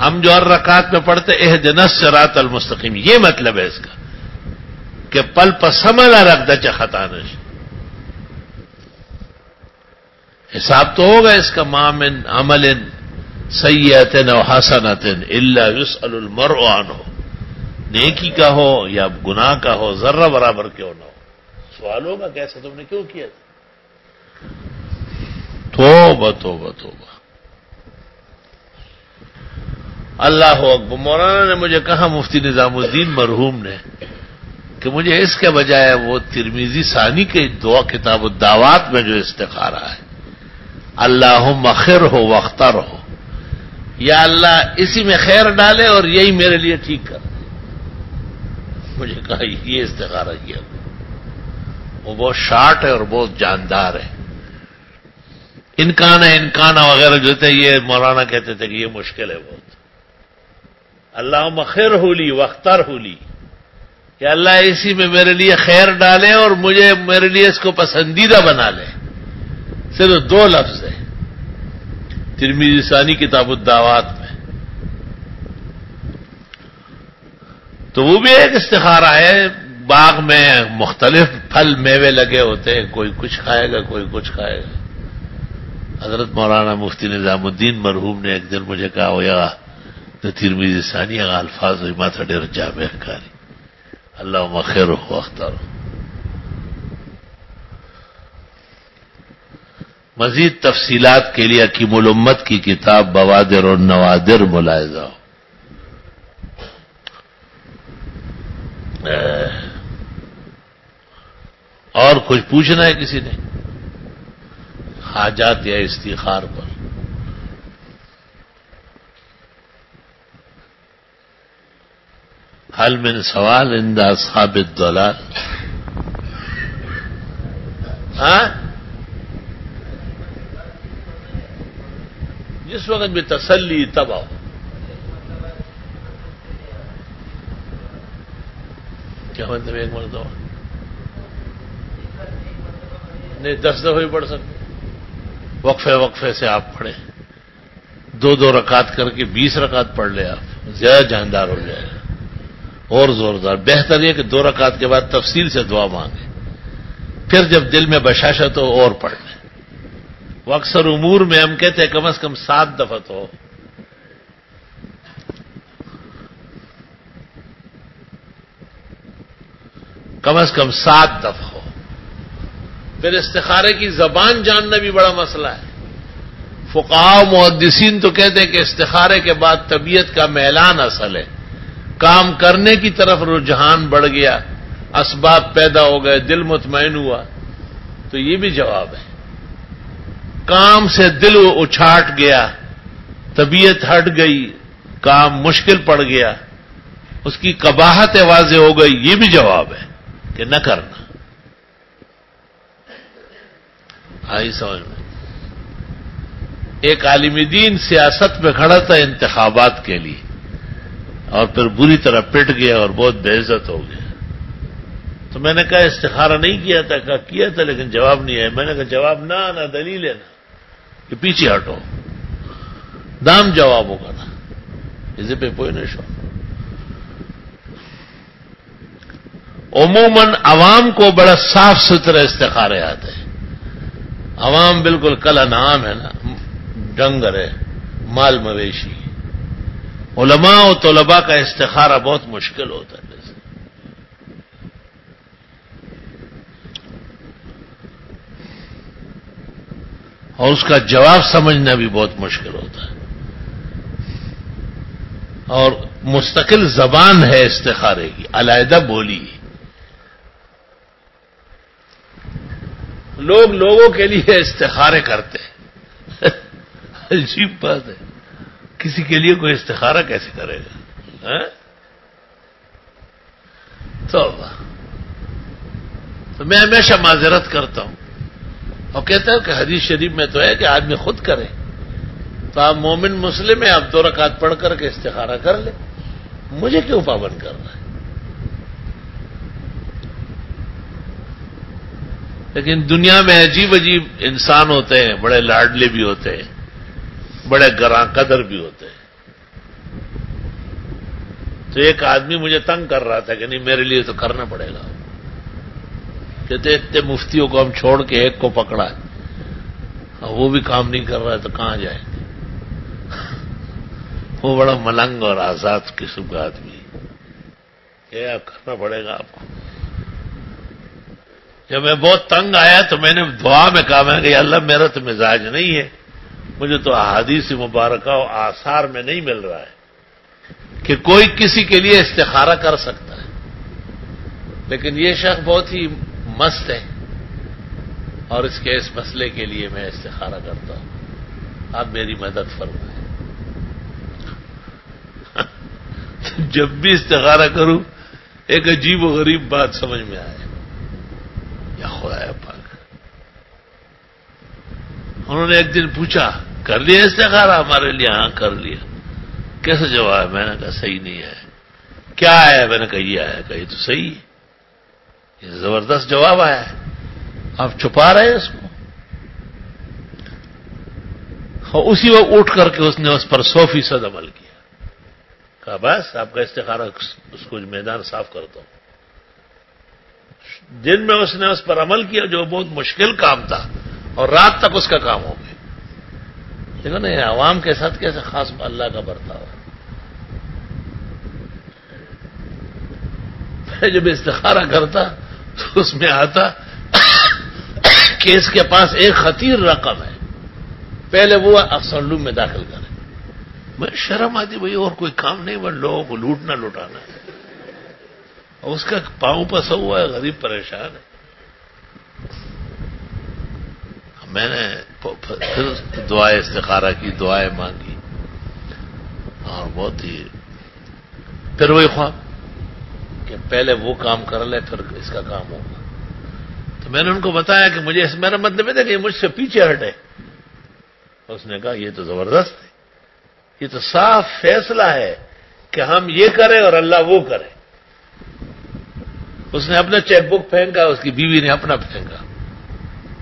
ہم جو ہر رکعت میں پڑھتے اہدنا الصراط المستقیم، یہ مطلب ہے اس کا کہ پل پسمل رکھ دچ خطا نش. حساب تو ہوگا اس کا، ما من عمل سیئۃ و حسنۃ الا یسأل المرء عنہ، نیکی کا ہو یا گناہ کا ہو ذرہ برابر کیوں نہ ہو، سوال ہوگا کیسے تم نے کیوں کیا تھا. توبہ توبہ توبہ. اللہ اکبر. مولانا نے مجھے کہا، مفتی نظام الدین مرحوم نے، کہ مجھے اس کے بجائے وہ ترمذی ثانی کے دعا کتاب الدعوات میں جو استخارہ ہے، اللہم خیر ہو واختر ہو، یا اللہ اسی میں خیر ڈالے اور یہی میرے لیے ٹھیک کر. مجھے کہا یہ استخارہ کیا، وہ بہت شارٹ ہے اور بہت جاندار ہے. انکانا وغیرہ جو تھے یہ مولانا کہتے تھے کہ یہ مشکل ہے بہت. اللہم خیر ہو لی واختر ہو لی، کہ اللہ اسی میں میرے لیے خیر ڈالے اور مجھے میرے لیے اس کو پسندیدہ بنا لے. صرف 2 لفظ ہیں ترمذی ثانی کتاب الدعوات میں. تو وہ بھی ایک استخارہ ہے. باغ میں مختلف پھل میوے لگے ہوتے ہیں, کوئی کچھ کھائے گا کوئی کچھ کھائے گا. حضرت مولانا مفتی نظام الدین مرحوم نے ایک دن مجھے کہا ہو یا ترمذی ثانی الفاظ ما تھا ڈیر جامع کاری اللہم خیر و اختار. مزید تفصیلات کے لیے حکیم الامت کی کتاب بوادر و نوادر ملاحظہ ہو. اور کچھ پوچھنا ہے کسی نے حاجات یا استخار پر؟ حل من سوال عند اصحاب الضلال. ہاں جس وقت بھی تسلی تب آؤ. کیا مطلب ایک مرتبہ نہیں 10 دفعہ بھی پڑھ سکتے. وقفے وقفے سے آپ پڑھیں, 2 رکعت کر کے 20 رکعت پڑھ لیں, آپ زیادہ جاندار ہو جائے گا اور زوردار. بہتر یہ کہ 2 رکعت کے بعد تفصیل سے دعا مانگیں, پھر جب دل میں بشاشت ہو اور پڑھ لیں. وہ اکثر امور میں ہم کہتے ہیں کم از کم 7 دفعہ تو ہو. کم از کم 7 دفعہ ہو. پھر استخارے کی زبان جاننا بھی بڑا مسئلہ ہے. فقہاء و محدثین تو کہتے ہیں کہ استخارے کے بعد طبیعت کا میلان اصل ہے, کام کرنے کی طرف رجحان بڑھ گیا, اسباب پیدا ہو گئے, دل مطمئن ہوا. تو یہ بھی جواب ہے. کام سے دل اچھاٹ گیا, طبیعت ہٹ گئی, کام مشکل پڑ گیا, اس کی قباحت واضح ہو گئی, یہ بھی جواب ہے کہ نہ کرنا. آئی سمجھ میں. ایک عالم دین سیاست میں کھڑا تھا انتخابات کے لیے, اور پھر بری طرح پٹ گیا اور بہت بے عزت ہو گیا. تو میں نے کہا استخارہ نہیں کیا تھا؟ کہا کیا تھا لیکن جواب نہیں آیا. میں نے کہا جواب نہ آنا دلیل ہے نا, کہ پیچھے ہٹو, دام جواب ہوگا نا اسے پہ کوئی نہ شو. عموماً عوام کو بڑا صاف ستھرا استخارے آتے ہیں. عوام بالکل کل انعام ہے نا, ڈنگر ہے, مال مویشی. علماء و طلباء کا استخارہ بہت مشکل ہوتا ہے. اور اس کا جواب سمجھنا بھی بہت مشکل ہوتا ہے. اور مستقل زبان ہے استخارے کی, علیحدہ بولی. لوگ لوگوں کے لیے استخارے کرتے ہیں. عجیب بات ہے, کسی کے لیے کوئی استخارہ کیسے کرے گا؟ تو میں ہمیشہ معذرت کرتا ہوں اور کہتا ہوں کہ حدیث شریف میں تو ہے کہ آدمی خود کرے. تو آپ مومن مسلم ہیں, آپ 2 رکعت پڑھ کر کے استخارہ کر لیں, مجھے کیوں پابند کر رہا ہے؟ لیکن دنیا میں عجیب عجیب انسان ہوتے ہیں, بڑے لاڈلے بھی ہوتے ہیں, بڑے گراں قدر بھی ہوتے ہیں. تو ایک آدمی مجھے تنگ کر رہا تھا کہ نہیں میرے لیے تو کرنا پڑے گا. کہتے اتنے مفتیوں کو ہم چھوڑ کے ایک کو پکڑا ہے, وہ بھی کام نہیں کر رہا ہے تو کہاں جائیں گے؟ وہ بڑا ملنگ اور آزاد قسم کا آدمی ہے. آپ کرنا پڑے گا آپ کو. جب میں بہت تنگ آیا تو میں نے دعا میں کہا, میں کہ اللہ میرا تو مزاج نہیں ہے, مجھے تو احادیث مبارکہ و آثار میں نہیں مل رہا ہے کہ کوئی کسی کے لیے استخارہ کر سکتا ہے. لیکن یہ شخص بہت ہی مست ہے اور اس مسئلے کے لیے میں استخارہ کرتا ہوں, آپ میری مدد فرمائیں. جب بھی استخارہ کروں ایک عجیب و غریب بات سمجھ میں آئے, یا خدا پاک. انہوں نے ایک دن پوچھا کر لیا استخارہ ہمارے لیے؟ ہاں کر لیا. کیسے جواب؟ میں نے کہا صحیح نہیں ہے. کیا آیا؟ میں نے کہا یہ آیا. کہ یہ تو صحیح ہے, یہ زبردست جواب آیا ہے, آپ چھپا رہے ہیں اس کو. اور اسی وقت اٹھ کر کے اس نے اس پر 100% عمل کیا. کہا بس آپ کا استخارہ اس کو میدان صاف کرتا ہوں. دن میں اس نے اس پر عمل کیا جو بہت مشکل کام تھا اور رات تک اس کا کام ہو گیا. دیکھو نا یہ عوام کے ساتھ کیسے خاص اللہ کا برتاؤ ہے. میں جب استخارہ کرتا تو اس میں آتا کہ اس کے پاس ایک خطیر رقم ہے, پہلے وہ افسر روم میں داخل کرے. میں شرم آتی بھائی اور کوئی کام نہیں, بس لوگوں کو لوٹنا لوٹانا ہے. اور اس کا پاؤں پسا ہوا ہے, غریب پریشان ہے. میں نے پھر دعائیں استخارہ کی, دعائیں مانگی اور بہت ہی پھر وہی خواب کہ پہلے وہ کام کر لے پھر اس کا کام ہوگا. تو میں نے ان کو بتایا کہ مجھے اس میرا مطلب ہے کہ مجھ سے پیچھے ہٹے. اس نے کہا یہ تو زبردست ہے, یہ تو صاف فیصلہ ہے کہ ہم یہ کریں اور اللہ وہ کرے. اس نے اپنا چیک بک پھینکا, اس کی بیوی نے اپنا پھینکا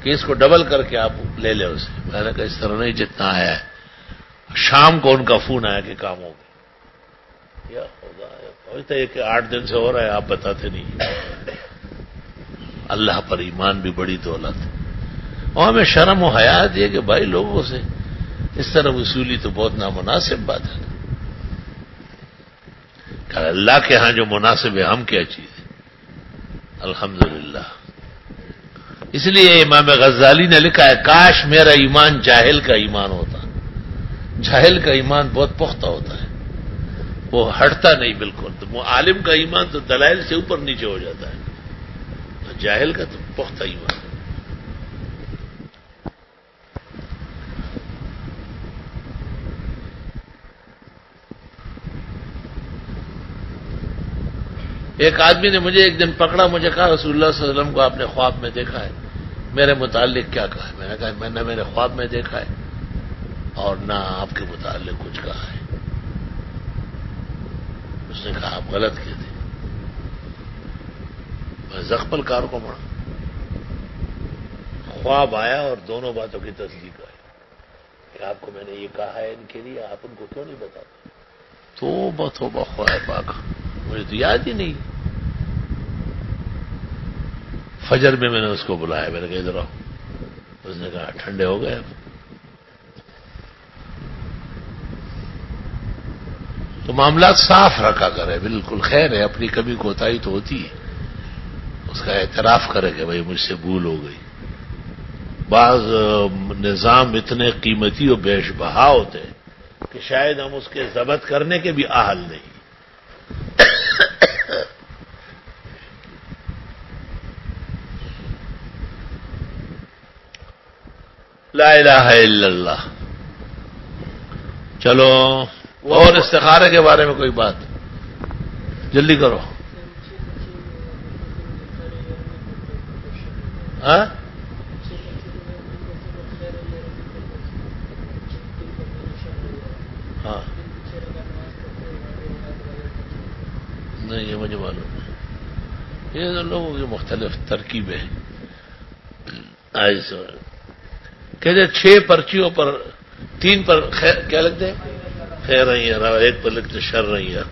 کہ اس کو ڈبل کر کے آپ لے لیں اسے. میں نے کہا اس طرح نہیں, جتنا آیا ہے. شام کو ان کا فون آیا کہ کام ہو گیا. یا خدا, پہنچتا ہے کہ 8 دن سے ہو رہا ہے, آپ بتاتے نہیں. اللہ پر ایمان بھی بڑی دولت ہے. اور ہمیں شرم و حیا ہے کہ بھائی لوگوں سے اس طرح وصولی تو بہت نامناسب بات ہے. کہ اللہ کے ہاں جو مناسب ہے ہم کیا چیز ہے. الحمدللہ. اس لیے امام غزالی نے لکھا ہے کاش میرا ایمان جاہل کا ایمان ہوتا. جاہل کا ایمان بہت پختہ ہوتا ہے, وہ ہٹتا نہیں بالکل. تو عالم کا ایمان تو دلائل سے اوپر نیچے ہو جاتا ہے, جاہل کا تو پختہ ایمان ہے. ایک آدمی نے مجھے ایک دن پکڑا, مجھے کہا رسول اللہ صلی اللہ علیہ وسلم کو آپ نے خواب میں دیکھا ہے, میرے متعلق کیا کہا ہے؟ میں نے کہا میں نے میرے خواب میں دیکھا ہے اور نہ آپ کے متعلق کچھ کہا ہے. اس نے کہا آپ غلط کیے تھے. میں زخمل کار کو مڑا, خواب آیا اور دونوں باتوں کی تصدیق آئی کہ آپ کو میں نے یہ کہا ہے ان کے لیے, آپ ان کو کیوں نہیں بتاتے. توبہ توبہ خواہ پاک, مجھے تو یاد ہی نہیں. فجر میں نے اس کو بلایا, میں نے کہا ادھر آؤ. اس نے کہا ٹھنڈے ہو گئے. تو معاملات صاف رکھا کرے, بالکل خیر ہے, اپنی کمی کوتاہی تو ہوتی ہے, اس کا اعتراف کرے کہ بھائی مجھ سے بھول ہو گئی. بعض نظام اتنے قیمتی اور بیش بہا ہوتے ہیں کہ شاید ہم اس کے ضبط کرنے کے بھی اہل نہیں. لا الہ الا اللہ. چلو اور استخارے کے بارے میں کوئی بات, جلدی کرو. ہاں ہاں نہیں, یہ مجھے معلوم ہے. یہ تو لوگوں کی مختلف ترکیبیں ہیں. کہتے 6 پرچیوں پر 3 پر کیا لکھتے ہیں خیر نہیں ہے, 1 پر لکھتے شر نہیں ہے,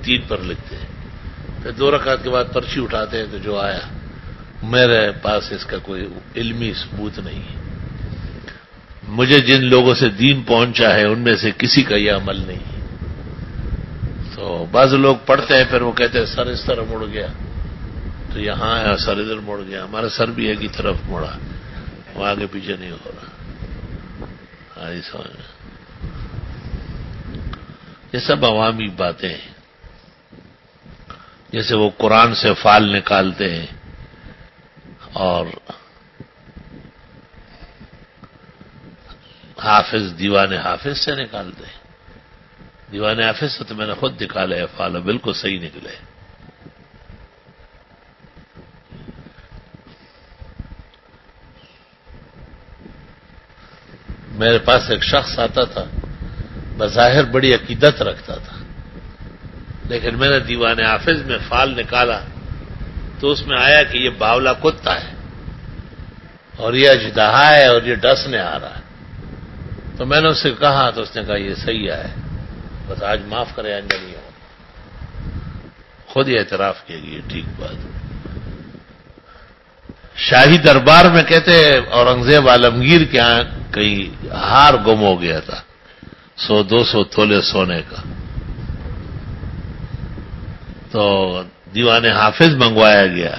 3 پر لکھتے ہیں. پھر 2 رکعت کے بعد پرچی اٹھاتے ہیں تو جو آیا. میرے پاس اس کا کوئی علمی ثبوت نہیں ہے. مجھے جن لوگوں سے دین پہنچا ہے ان میں سے کسی کا یہ عمل نہیں ہے. تو بعض لوگ پڑھتے ہیں پھر وہ کہتے ہیں سر اس طرح مڑ گیا تو یہاں ہے, سر ادھر مڑ گیا. ہمارا سر بھی ایک ہی طرف مڑا, وہ آگے پیچھے نہیں ہو رہا. یہ سب عوامی باتیں ہیں. جیسے وہ قرآن سے فال نکالتے ہیں اور حافظ دیوان حافظ سے نکالتے ہیں. دیوان حافظ سے تو میں نے خود نکالے فال, بالکل صحیح نکلے. میرے پاس ایک شخص آتا تھا, بظاہر بڑی عقیدت رکھتا تھا, لیکن میں نے دیوان حافظ میں فال نکالا تو اس میں آیا کہ یہ باولا کتا ہے اور یہ اژدہا ہے اور یہ ڈسنے آ رہا ہے. تو میں نے اس سے کہا تو اس نے کہا یہ صحیح ہے. بس آج معاف کرے آئندہ نہیں ہو. خود ہی اعتراف کیے گی, ٹھیک بات. شاہی دربار میں کہتے اورنگزیب عالمگیر کے یہاں کہیں ہار گم ہو گیا تھا 100-200 تولے سونے کا. تو دیوان حافظ منگوایا گیا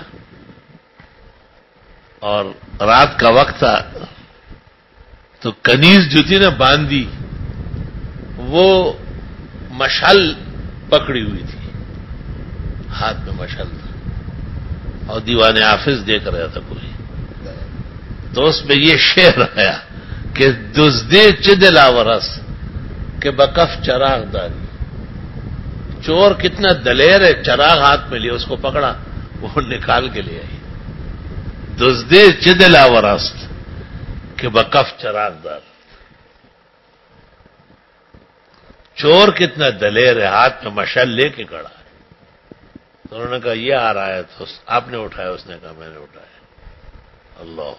اور رات کا وقت تھا تو کنیز جو تھی نا باندھی, وہ مشعل پکڑی ہوئی تھی, ہاتھ میں مشعل تھا اور دیوان حافظ دیکھ رہا تھا کوئی. تو اس میں یہ شعر آیا کہ دزدے چدلا ورس کہ بکف چراغ داری. چور کتنا دلیر ہے, چراغ ہاتھ میں لیا, اس کو پکڑا, وہ نکال کے لے آئی. دزدے چدلا ورس کہ بکف چراغ دار. چور کتنا دلیر ہے, ہاتھ میں مشعل لے کے کھڑا ہے. تو انہوں نے کہا یہ آ رہا ہے, تو آپ نے اٹھایا؟ اس نے کہا میں نے اٹھایا. اللہ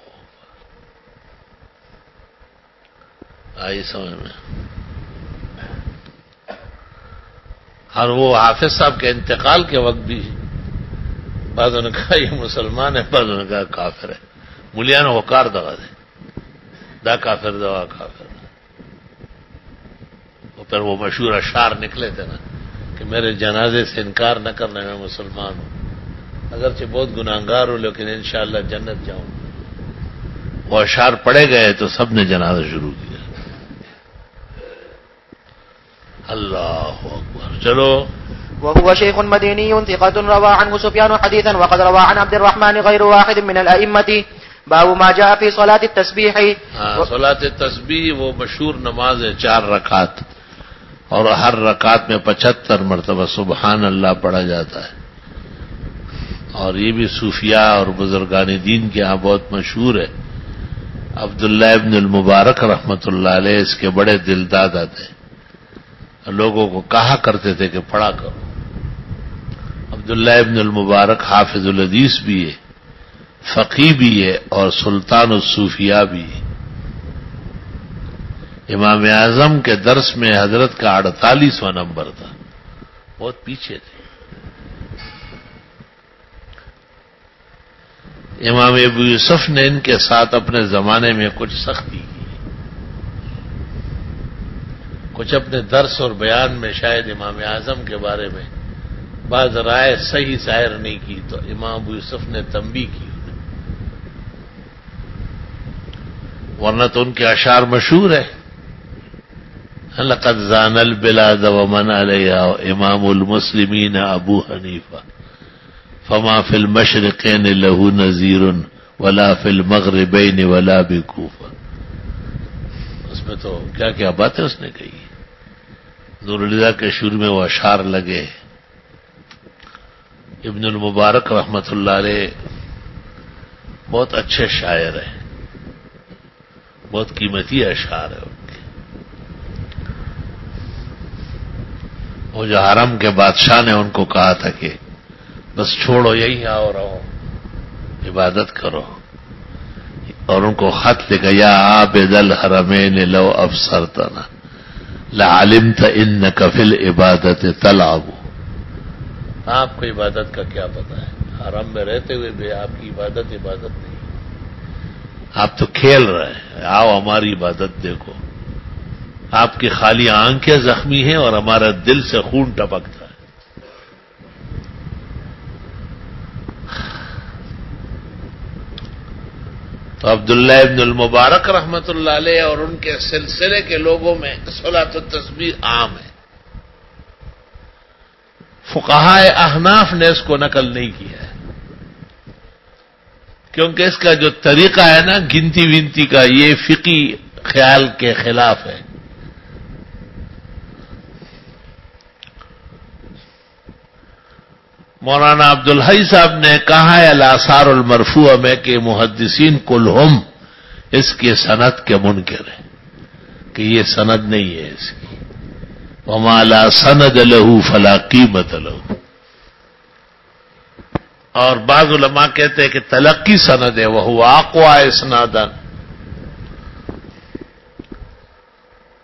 آئی سمجھ میں. اور وہ حافظ صاحب کے انتقال کے وقت بھی بعضوں نے کہا یہ مسلمان ہے, بعضوں نے کہا کافر ہے. ملیاں نے وقار دغا دے, دا کافر دوا کافر. پھر وہ مشہور اشعار نکلے تھے نا کہ میرے جنازے سے انکار نہ کرنے میں مسلمان ہوں, اگرچہ بہت گناہگار ہوں لیکن انشاءاللہ جنت جاؤں. وہ اشعار پڑے گئے تو سب نے جنازہ شروع کیا. اللہ اکبر. چلو. وهو شيخ مديني ثقة روى عنه سفيان حديثا وقد روى عن عبد الرحمن غير واحد من الأئمة. باب ما جاء في صلاة التسبيح. صلاة التسبیح وہ مشہور نماز ہے, 4 رکعت, اور ہر رکعت میں 75 مرتبہ سبحان اللہ پڑھا جاتا ہے. اور یہ بھی صوفیاء اور بزرگان دین کے ہاں بہت مشہور ہے. عبداللہ ابن المبارک رحمۃ اللہ علیہ اس کے بڑے دلدادہ تھے, لوگوں کو کہا کرتے تھے کہ پڑھا کرو. عبداللہ ابن المبارک حافظ الحدیث بھی ہے, فقی بھی ہے, اور سلطان الصوفیاء بھی ہے. امام اعظم کے درس میں حضرت کا 48واں نمبر تھا, بہت پیچھے تھے. امام ابو یوسف نے ان کے ساتھ اپنے زمانے میں کچھ سختی کی, کچھ اپنے درس اور بیان میں شاید امام اعظم کے بارے میں بعض رائے صحیح ظاہر نہیں کی, تو امام ابو یوسف نے تنبیہ کی. ورنہ تو ان کے اشعار مشہور ہے, لقد زان البلاد ومن علیها امام المسلمین ابو حنیفہ فما فی المشرقین له نذیر ولا فی المغربین ولا بکوفہ. اس میں تو کیا کیا باتیں اس نے کہی. نور الہدیٰ کے شروع میں وہ اشعار لگے. ابن المبارک رحمۃ اللہ علیہ بہت اچھے شاعر ہیں, بہت قیمتی اشعار ہے ان کے. وہ جو حرم کے بادشاہ نے ان کو کہا تھا کہ بس چھوڑو, یہی آؤ رہو, عبادت کرو, اور ان کو خط لکھا یا عابد الحرمین لو ابصرتنا لعلمت انک فی العبادت تلعب. آپ کو عبادت کا کیا پتا ہے, حرم میں رہتے ہوئے بھی آپ کی عبادت نہیں, آپ تو کھیل رہے ہیں. آؤ ہماری عبادت دیکھو. آپ کی خالی آنکھیں زخمی ہیں اور ہمارا دل سے خون ٹپکتا ہے. تو عبداللہ ابن المبارک رحمۃ اللہ علیہ اور ان کے سلسلے کے لوگوں میں صلاۃ التسبیح عام ہے. فقہائے احناف نے اس کو نقل نہیں کیا ہے, کیونکہ اس کا جو طریقہ ہے نا گنتی ونتی کا, یہ فقی خیال کے خلاف ہے. مولانا عبدالحی صاحب نے کہا ہے الاثار المرفوعہ میں کہ محدثین کلہم اس کے سند کے منکر ہیں, کہ یہ سند نہیں ہے اس کی. وما لا سند له فلا قیمت له. اور بعض علماء کہتے ہیں کہ تلقی سند ہے, وہو اقوى اسنادا.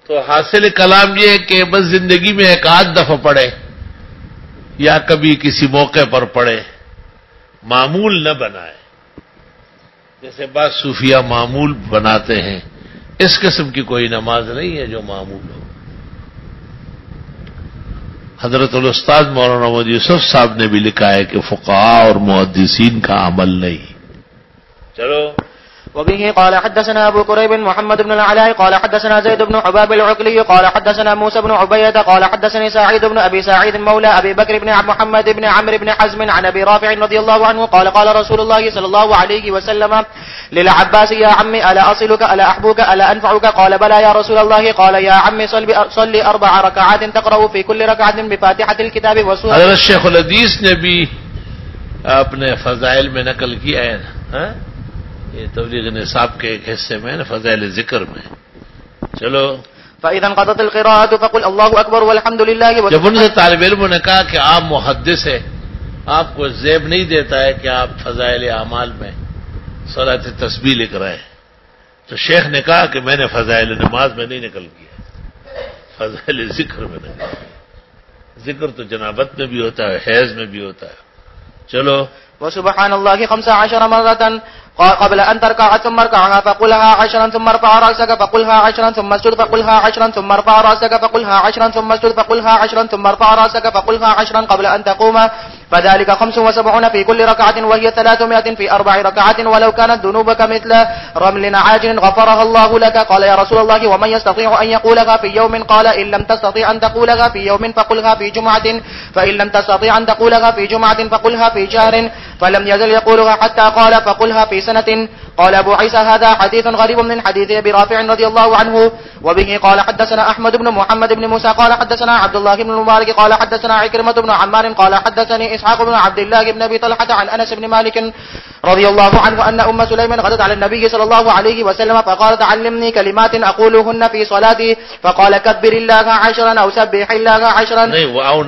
تو حاصل کلام یہ ہے کہ بس زندگی میں ایک آدھ دفعہ پڑھے یا کبھی کسی موقع پر پڑھے، معمول نہ بنائے، جیسے بعض صوفیہ معمول بناتے ہیں، اس قسم کی کوئی نماز نہیں ہے جو معمول ہو۔ حضرت الاستاذ مولانا محمد یوسف صاحب نے بھی لکھا ہے کہ فقہاء اور محدثین کا عمل نہیں۔ چلو وبه قال حدثنا أبو كريب محمد بن العلاء قال حدثنا زيد بن حباب العقلي قال حدثنا موسى بن عبيدة قال حدثني سعيد بن أبي سعيد مولى أبي بكر بن محمد بن عمرو بن حزم عن أبي رافع رضي الله عنه قال قال رسول الله صلى الله عليه وسلم للعباس يا عمي ألا أصلك ألا أحبوك ألا أنفعك قال بلى يا رسول الله قال يا عمي صل 4 ركعات تقرأ في كل ركعة بفاتحة الكتاب وسورة۔ حضرت شیخ الحدیث نے بھی اپنے فضائل میں نقل کیا ہے نا، یہ تبلیغ نصاب کے ایک حصے میں نا، فضائل ذکر میں۔ چلو فإذا انقضت القراءة فقل الله أكبر والحمد لله۔ جب ان سے طالب علموں نے کہا کہ آپ محدث ہیں، آپ کو زیب نہیں دیتا ہے کہ آپ فضائل اعمال میں صلاۃ تسبیح لکھ رہے ہیں، تو شیخ نے کہا کہ میں نے فضائل نماز میں نہیں نقل کیا، فضائل ذکر میں نقل کیا۔ ذکر تو جنابت میں بھی ہوتا ہے، حیض میں بھی ہوتا ہے۔ چلو وسبحان الله 15 مرة قبل أن تركع ثم اركعها فقلها 10 ثم ارفع رأسك فقلها 10 ثم اسجد فقلها 10 ثم ارفع رأسك فقلها 10 ثم اسجد فقلها 10 ثم ارفع رأسك فقلها 10 قبل أن تقوم فذلك 75 في كل ركعة وهي 300 في 4 ركعات ولو كانت ذنوبك مثل رمل عاجل غفرها الله لك قال يا رسول الله ومن يستطيع أن يقولها في يوم قال إن لم تستطيع أن تقولها في يوم فقلها في جمعة فإن لم تستطيع أن تقولها في جمعة فقلها في شهر فلم يزل يقولها حتى قال فقلها في سنة قال أبو عيسى هذا حديث غريب من حديث أبي رافع رضي الله عنه وبه قال حدثنا أحمد بن محمد بن موسى قال حدثنا عبد الله بن المبارك قال حدثنا عكرمة بن عمار قال حدثني إسحاق بن عبد الله بن أبي طلحة عن أنس بن مالك رضي الله عنه أن أم سليم غدت على النبي صلى الله عليه وسلم فقالت علمني كلمات أقولهن في صلاتي فقال كبر الله 10 أو سبح الله 10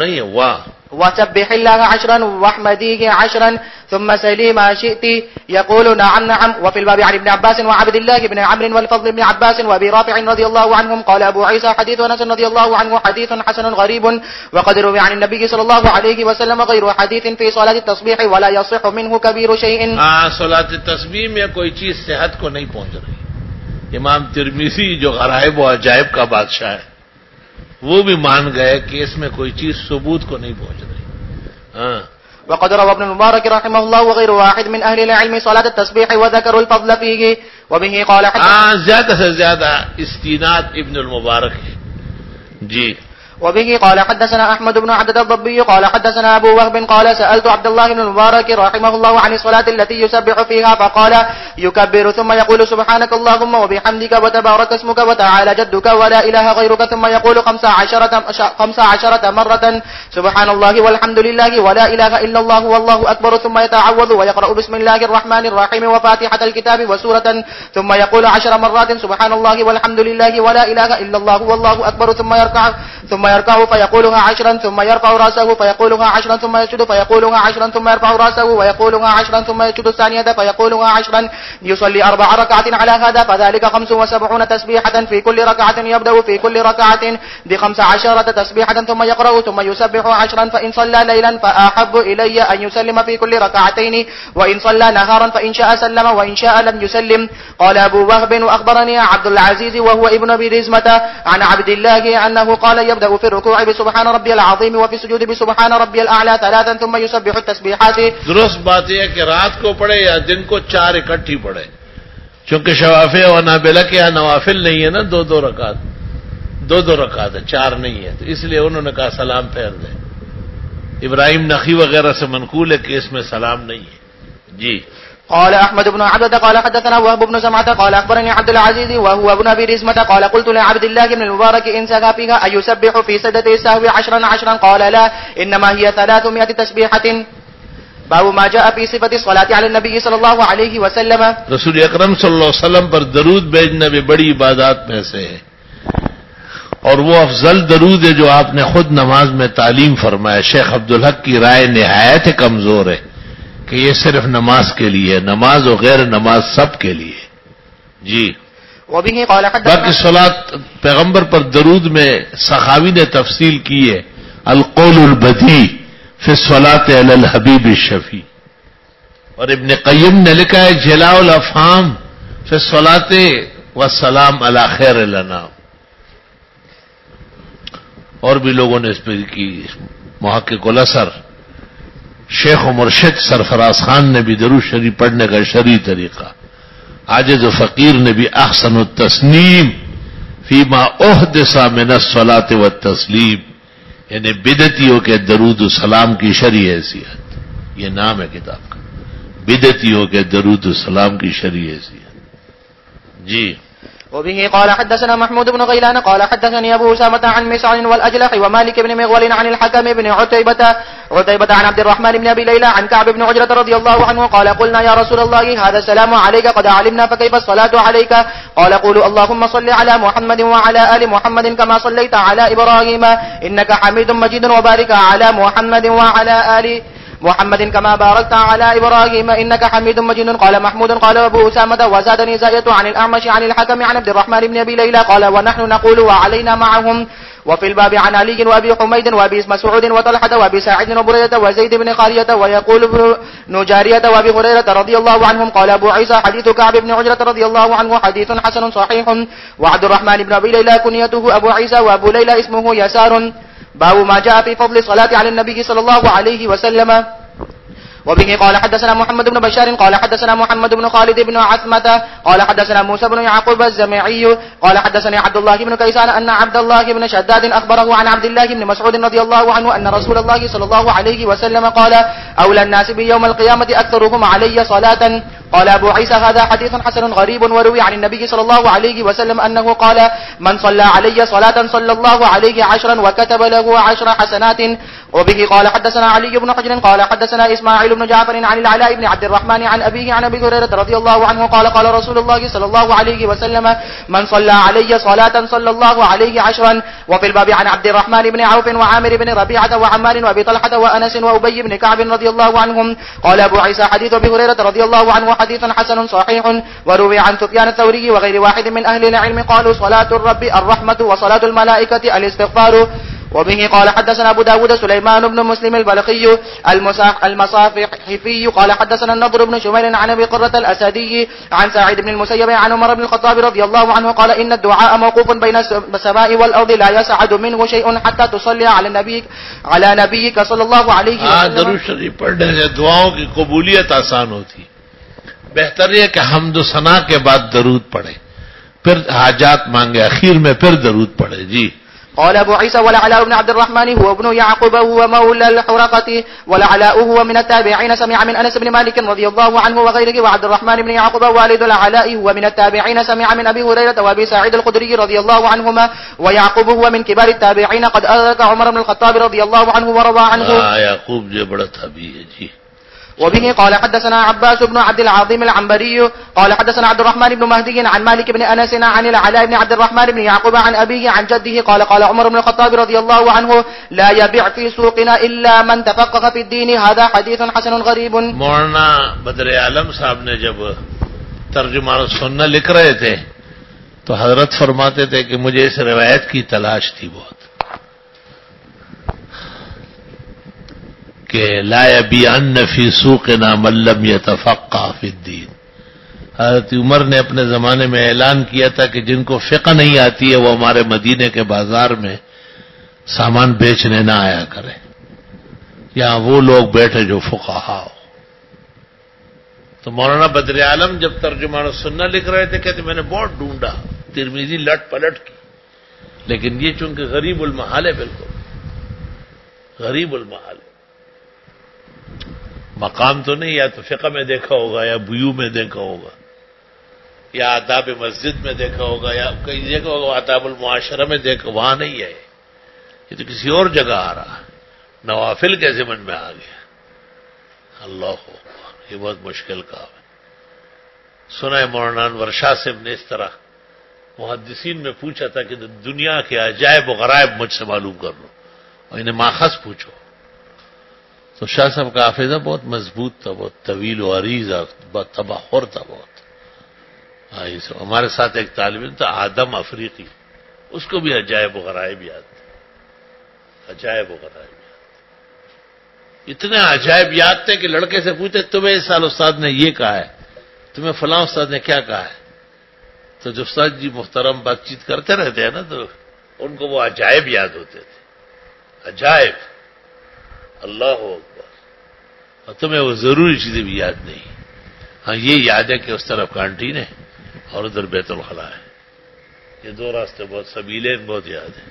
نہیں ہے وسبح الله 10 واحمديه 10 ثم سلي ما شئت يقول نعم نعم. وفي الباب عن ابن عباس وعبد الله بن عمرو والفضل بن عباس وابي رافع رضي الله عنهم قال ابو عيسى حديث انس رضي الله عنه حديث حسن غريب وقد روي عن النبي صلى الله عليه وسلم غير حديث في صلاة التصبيح ولا يصح منه كبير شيء. صلاة التسبیح میں کوئی چیز صحت کو نہیں پہنچ رہی. امام ترمذی جو غرائب و عجائب کا بادشاہ ہے وہ بھی مان گئے کہ اس میں کوئی چیز ثبوت کو نہیں پہنچ رہی. وقد روى ابن المبارك رحمه الله وغير واحد من اهل العلم صلاة التسبيح وذكروا الفضل فيه وبه قال زیادہ سے زیادہ استناد ابن المبارک ہے. جی وبه قال حدثنا أحمد بن عبد الضبي قال حدثنا أبو وهب قال سألت عبد الله بن المبارك رحمه الله عن الصلاة التي يسبح فيها فقال يكبر ثم يقول سبحانك اللهم وبحمدك وتبارك اسمك وتعالى جدك ولا إله غيرك ثم يقول 15 مرة سبحان الله والحمد لله ولا إله إلا الله والله أكبر ثم يتعوذ ويقرأ بسم الله الرحمن الرحيم وفاتحة الكتاب وسورة ثم يقول 10 مرات سبحان الله والحمد لله ولا إله إلا الله والله أكبر ثم يركع فيقولها 10 ثم يرفع رأسه فيقولها 10 ثم يسجد فيقولها 10 ثم يرفع رأسه ويقولها 10 ثم يسجد الثانية فيقولها 10 يصلي 4 ركعات على هذا فذلك 75 تسبيحة في كل ركعة يبدأ في كل ركعة ب15 تسبيحة ثم يقرأ ثم يسبح 10 فإن صلى ليلا فأحب إلي أن يسلم في كل ركعتين وإن صلى نهارا فإن شاء سلم وإن شاء لم يسلم. قال أبو وهب وأخبرني عبد العزيز وهو ابن أبي رزمة عن عبد الله أنه قال يبدأ في الركوع بسبحان ربي العظيم وفي السجود بسبحان ربي الأعلى 3 ثم يسبح التسبيحات. درست بات یہ ہے کہ رات کو پڑھے یا دن کو 4 اکٹھی پڑھے، چونکہ شوافع و نابلہ کے یہاں نوافل نہیں ہے نا، 2 رکعت 2 رکعت ہے، 4 نہیں ہے، تو اس لیے انہوں نے کہا سلام پھیر دیں. ابراہیم نخی وغیرہ سے منقول ہے کہ اس میں سلام نہیں ہے. جی قال أحمد بن عبدة قال حدثنا وهب بن سمعة قال أخبرني عبد العزيز وهو ابن أبي رزمة قال قلت لعبد الله بن المبارك إن سهى فيها أيسبح في سجدة السهو 10 قال لا إنما هي 300 تسبيحة. باب ما جاء في صفة الصلاة على النبي صلى الله عليه وسلم. رسول اکرم صلی اللہ علیہ وسلم پر درود بھیجنا بھی بڑی عبادات میں سے ہے، اور وہ افضل درود ہے جو آپ نے خود نماز میں تعلیم فرمایا. شیخ عبدالحق کی رائے نہایت کمزور ہے کہ یہ صرف نماز کے لیے، نماز و غیر نماز سب کے لیے. جی وبه قال باقی حدثنا صلات پیغمبر پر درود میں سخاوی نے تفصیل کی ہے، القول البدی فی الصلاۃ علی الحبیب الشفیع، اور ابن قیم نے لکھا ہے جلاء الافہام فی الصلاۃ والسلام علی خیر الانام، اور بھی لوگوں نے اس پہ کی، محقق الاثر شیخ و مرشد سرفراز خان نے بھی درود شریف پڑھنے کا شرعی طریقہ، عاجز و فقیر نے بھی احسن التسنیم فیما احدث من الصلاۃ والتسلیم، یعنی بدعتیوں کے درود و سلام کی شرعی حیثیت، یہ نام ہے کتاب کا، بدعتیوں کے درود و سلام کی شرعی حیثیت۔ جی وبه قال حدثنا محمود بن غيلان قال حدثني أبو أسامة عن مسعر والأجلح ومالك بن مغول عن الحكم بن عتيبة عن عبد الرحمن بن أبي ليلى عن كعب بن عجرة رضي الله عنه قال قلنا يا رسول الله هذا السلام عليك قد علمنا فكيف الصلاة عليك؟ قال قولوا اللهم صل على محمد وعلى آل محمد كما صليت على إبراهيم إنك حميد مجيد وبارك على محمد وعلى آل محمد كما باركت على إبراهيم إنك حميد مجيد. قال محمود قال أبو أسامة وزادني زائدة عن الأعمش عن الحكم عن عبد الرحمن بن أبي ليلى قال ونحن نقول وعلينا معهم. وفي الباب عن علي وأبي حميد وأبي مسعود وطلحة وأبي سعيد وبريدة وزيد بن خارية ويقول ابن جارية وأبي هريرة رضي الله عنهم. قال أبو عيسى حديث كعب بن عجرة رضي الله عنه حديث حسن صحيح. وعبد الرحمن بن أبي ليلى كنيته أبو عيسى وأبو ليلى اسمه يسار. باب ما جاء في فضل الصلاة على النبي صلى الله عليه وسلم. وبه قال حدثنا محمد بن بشار قال حدثنا محمد بن خالد بن عثمة قال حدثنا موسى بن يعقوب الزمعي قال حدثني عبد الله بن كيسان أن عبد الله بن شداد أخبره عن عبد الله بن مسعود رضي الله عنه أن رسول الله صلى الله عليه وسلم قال أولى الناس بيوم القيامة أكثرهم علي صلاة. قال أبو عيسى هذا حديث حسن غريب. وروي عن النبي صلى الله عليه وسلم أنه قال من صلى علي صلاة صلى الله عليه 10 وكتب له 10 حسنات. وبه قال حدثنا علي بن حجر قال حدثنا إسماعيل بن جعفر عن العلاء بن عبد الرحمن عن أبيه عن أبي هريرة رضي الله عنه قال قال رسول الله صلى الله عليه وسلم من صلى علي صلاة صلى الله عليه 10. وفي الباب عن عبد الرحمن بن عوف وعامر بن ربيعة وعمار وأبي طلحة وأنس وأبي بن كعب رضي الله عنهم. قال أبو عيسى حديث أبي هريرة رضي الله عنه حديث حسن صحيح. وروي عن سفيان الثوري وغير واحد من أهل العلم قالوا صلاة الرب الرحمة وصلاة الملائكة الاستغفار. وبه قال حدثنا أبو داود سليمان بن مسلم البلخي المصافحفي قال حدثنا النضر بن شميل عن أبي قرة الأسدي عن سعيد بن المسيب عن عمر بن الخطاب رضي الله عنه قال إن الدعاء موقوف بين السماء والأرض لا يسعد منه شيء حتى تصلي على نبيك صلى الله عليه وسلم. درود شریف پڑھنے سے دعاؤں کی قبولیت آسان ہوتی، بہتر یہ کہ حمد و ثنا کے بعد درود پڑھے، پھر حاجات مانگے، اخیر میں پھر درود پڑھے. جی قال أبو عيسى والعلاء بن عبد الرحمن هو ابن يعقوب هو مولى الحرقة والعلاء هو من التابعين سمع من أنس بن مالك رضي الله عنه وغيره. وعبد الرحمن بن يعقوب والد العلاء هو من التابعين سمع من أبي هريرة وأبي سعيد الخدري رضي الله عنهما. ويعقوب هو من كبار التابعين قد أدرك عمر بن الخطاب رضي الله عنه ورضى عنه. يعقوب جو بڑا تابعی ہے. جی وبه قال حدثنا عباس بن عبد العظيم العنبري قال حدثنا عبد الرحمن بن مهدي عن مالك بن أنس عن العلاء بن عبد الرحمن بن يعقوب عن أبيه عن جده قال قال عمر بن الخطاب رضي الله عنه لا يبيع في سوقنا إلا من تفقه في الدين. هذا حديث حسن غريب. مولانا بدر عالم صاحب نے جب ترجمان سنہ لکھ رہے تھے تو حضرت فرماتے تھے کہ مجھے اس روایت کی تلاش تھی بہت کہ لا یبیعن فی سوقنا من لم یتفقہ فی الدین. حضرت عمر نے اپنے زمانے میں اعلان کیا تھا کہ جن کو فقہ نہیں آتی ہے وہ ہمارے مدینے کے بازار میں سامان بیچنے نہ آیا کرے، یہاں وہ لوگ بیٹھے جو فقہا ہو. تو مولانا بدر عالم جب ترجمان سنہ لکھ رہے تھے کہتے میں نے بہت ڈھونڈا، ترمذی لٹ پلٹ کی، لیکن یہ چونکہ غریب المحال ہے، بالکل غریب المحال ہے. مقام تو نہیں، یا تو فقہ میں دیکھا ہوگا یا بیو میں دیکھا ہوگا یا آداب مسجد میں دیکھا ہوگا یا کہیں دیکھا ہوگا، آداب المعاشرہ میں دیکھا، وہاں نہیں ہے. یہ تو کسی اور جگہ آ رہا، نوافل کے ضمن میں آ گیا. اللہ یہ بہت مشکل کام ہے. سنا ہے مولانا انور شاہ صاحب نے اس طرح محدثین میں پوچھا تھا کہ دنیا کے عجائب و غرائب مجھ سے معلوم کر لو اور انہیں ماخذ پوچھو. تو شاہ صاحب کا حافظہ بہت مضبوط تھا، بہت طویل و عریض، بہت تباہر تھا بہت. ہمارے ساتھ ایک طالب علم تھا آدم افریقی، اس کو بھی عجائب و غرائب یاد تھے، عجائب و غرائب یاد، اتنے عجائب یاد تھے کہ لڑکے سے پوچھتے تمہیں اس سال استاد نے یہ کہا ہے، تمہیں فلاں استاد نے کیا کہا ہے، تو جو استاد جی محترم بات چیت کرتے رہتے ہیں نا تو ان کو وہ عجائب یاد ہوتے تھے، عجائب، اللہ اکبر، اور تمہیں وہ ضروری چیزیں بھی یاد نہیں۔ ہاں یہ یاد ہے کہ اس طرف کانٹین ہے اور ادھر بیت الخلا ہے، یہ دو راستے بہت سبیلین بہت یاد ہیں۔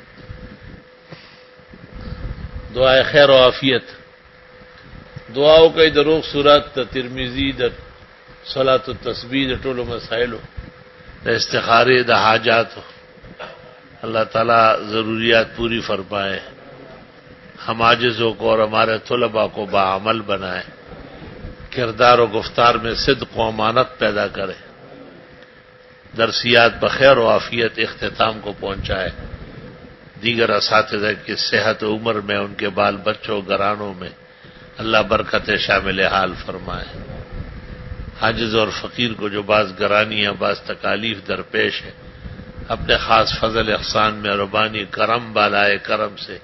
دعائے خیر و عافیت، دعاؤں کا دروغ سورات ترمذی در صلاۃ التسبیح در ټولو مسائلو د استخارے د حاجات، اللہ تعالیٰ ضروریات پوری فرمائے، ہم عاجزوں کو اور ہمارے طلباء کو باعمل بنائے، کردار و گفتار میں صدق و امانت پیدا کرے، درسیات بخیر و عافیت اختتام کو پہنچائے، دیگر اساتذہ کی صحت و عمر میں، ان کے بال بچوں گھرانوں میں اللہ برکت شامل حال فرمائے۔ عاجز اور فقیر کو جو بعض گرانیاں بعض تکالیف درپیش ہے، اپنے خاص فضل احسان مہربانی کرم بالائے کرم سے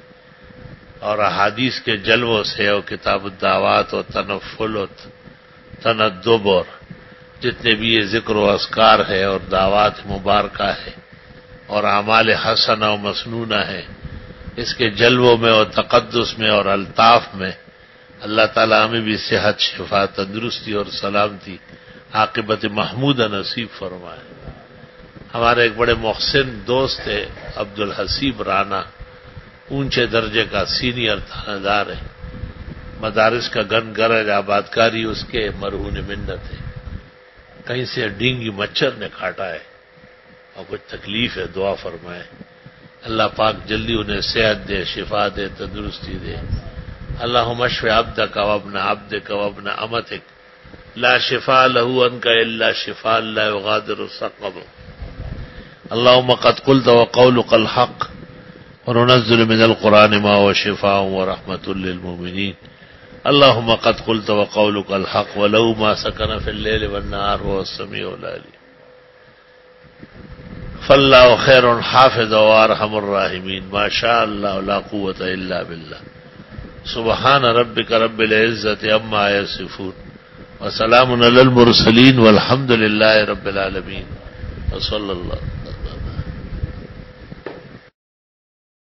اور احادیث کے جلووں سے اور کتاب الدعوات اور تنفل و تندب اور جتنے بھی یہ ذکر و اذکار ہے اور دعوات مبارکہ ہے اور اعمال حسنہ و مسنونہ ہے، اس کے جلووں میں اور تقدس میں اور الطاف میں اللہ تعالیٰ ہمیں بھی صحت، شفا، تندرستی اور سلامتی، عاقبت محمودہ نصیب فرمائے۔ ہمارے ایک بڑے محسن دوست تھے عبد الحسیب رانا، اونچے درجے کا سینئر تھانہ دار ہے، مدارس کا گن گرج آبادکاری اس کے مرہون منت ہے، کہیں سے ڈینگی مچھر نے کاٹا ہے اور کچھ تکلیف ہے، دعا فرمائے اللہ پاک جلدی انہیں صحت دے، شفا دے، تندرستی دے۔ اللہم اشف عبدک وابن عبدک وابن امتک لا شفاء له عنک الا شفاء لا یغادر سقما۔ اللہم قد قلت وقولک الحق وننزل من القرآن ما هو شفاء ورحمة للمؤمنين۔ اللہم قد قلت وقولک الحق ولو ما سکن في الليل والنهار وهو السميع العليم۔ فاللہ خیر حافظ وارحم الراحمین، ما شاء اللہ لا قوة الا باللہ۔ سبحان ربک رب العزت عما یصفون وسلام علی المرسلین والحمد للہ رب العالمین وصلی اللہ۔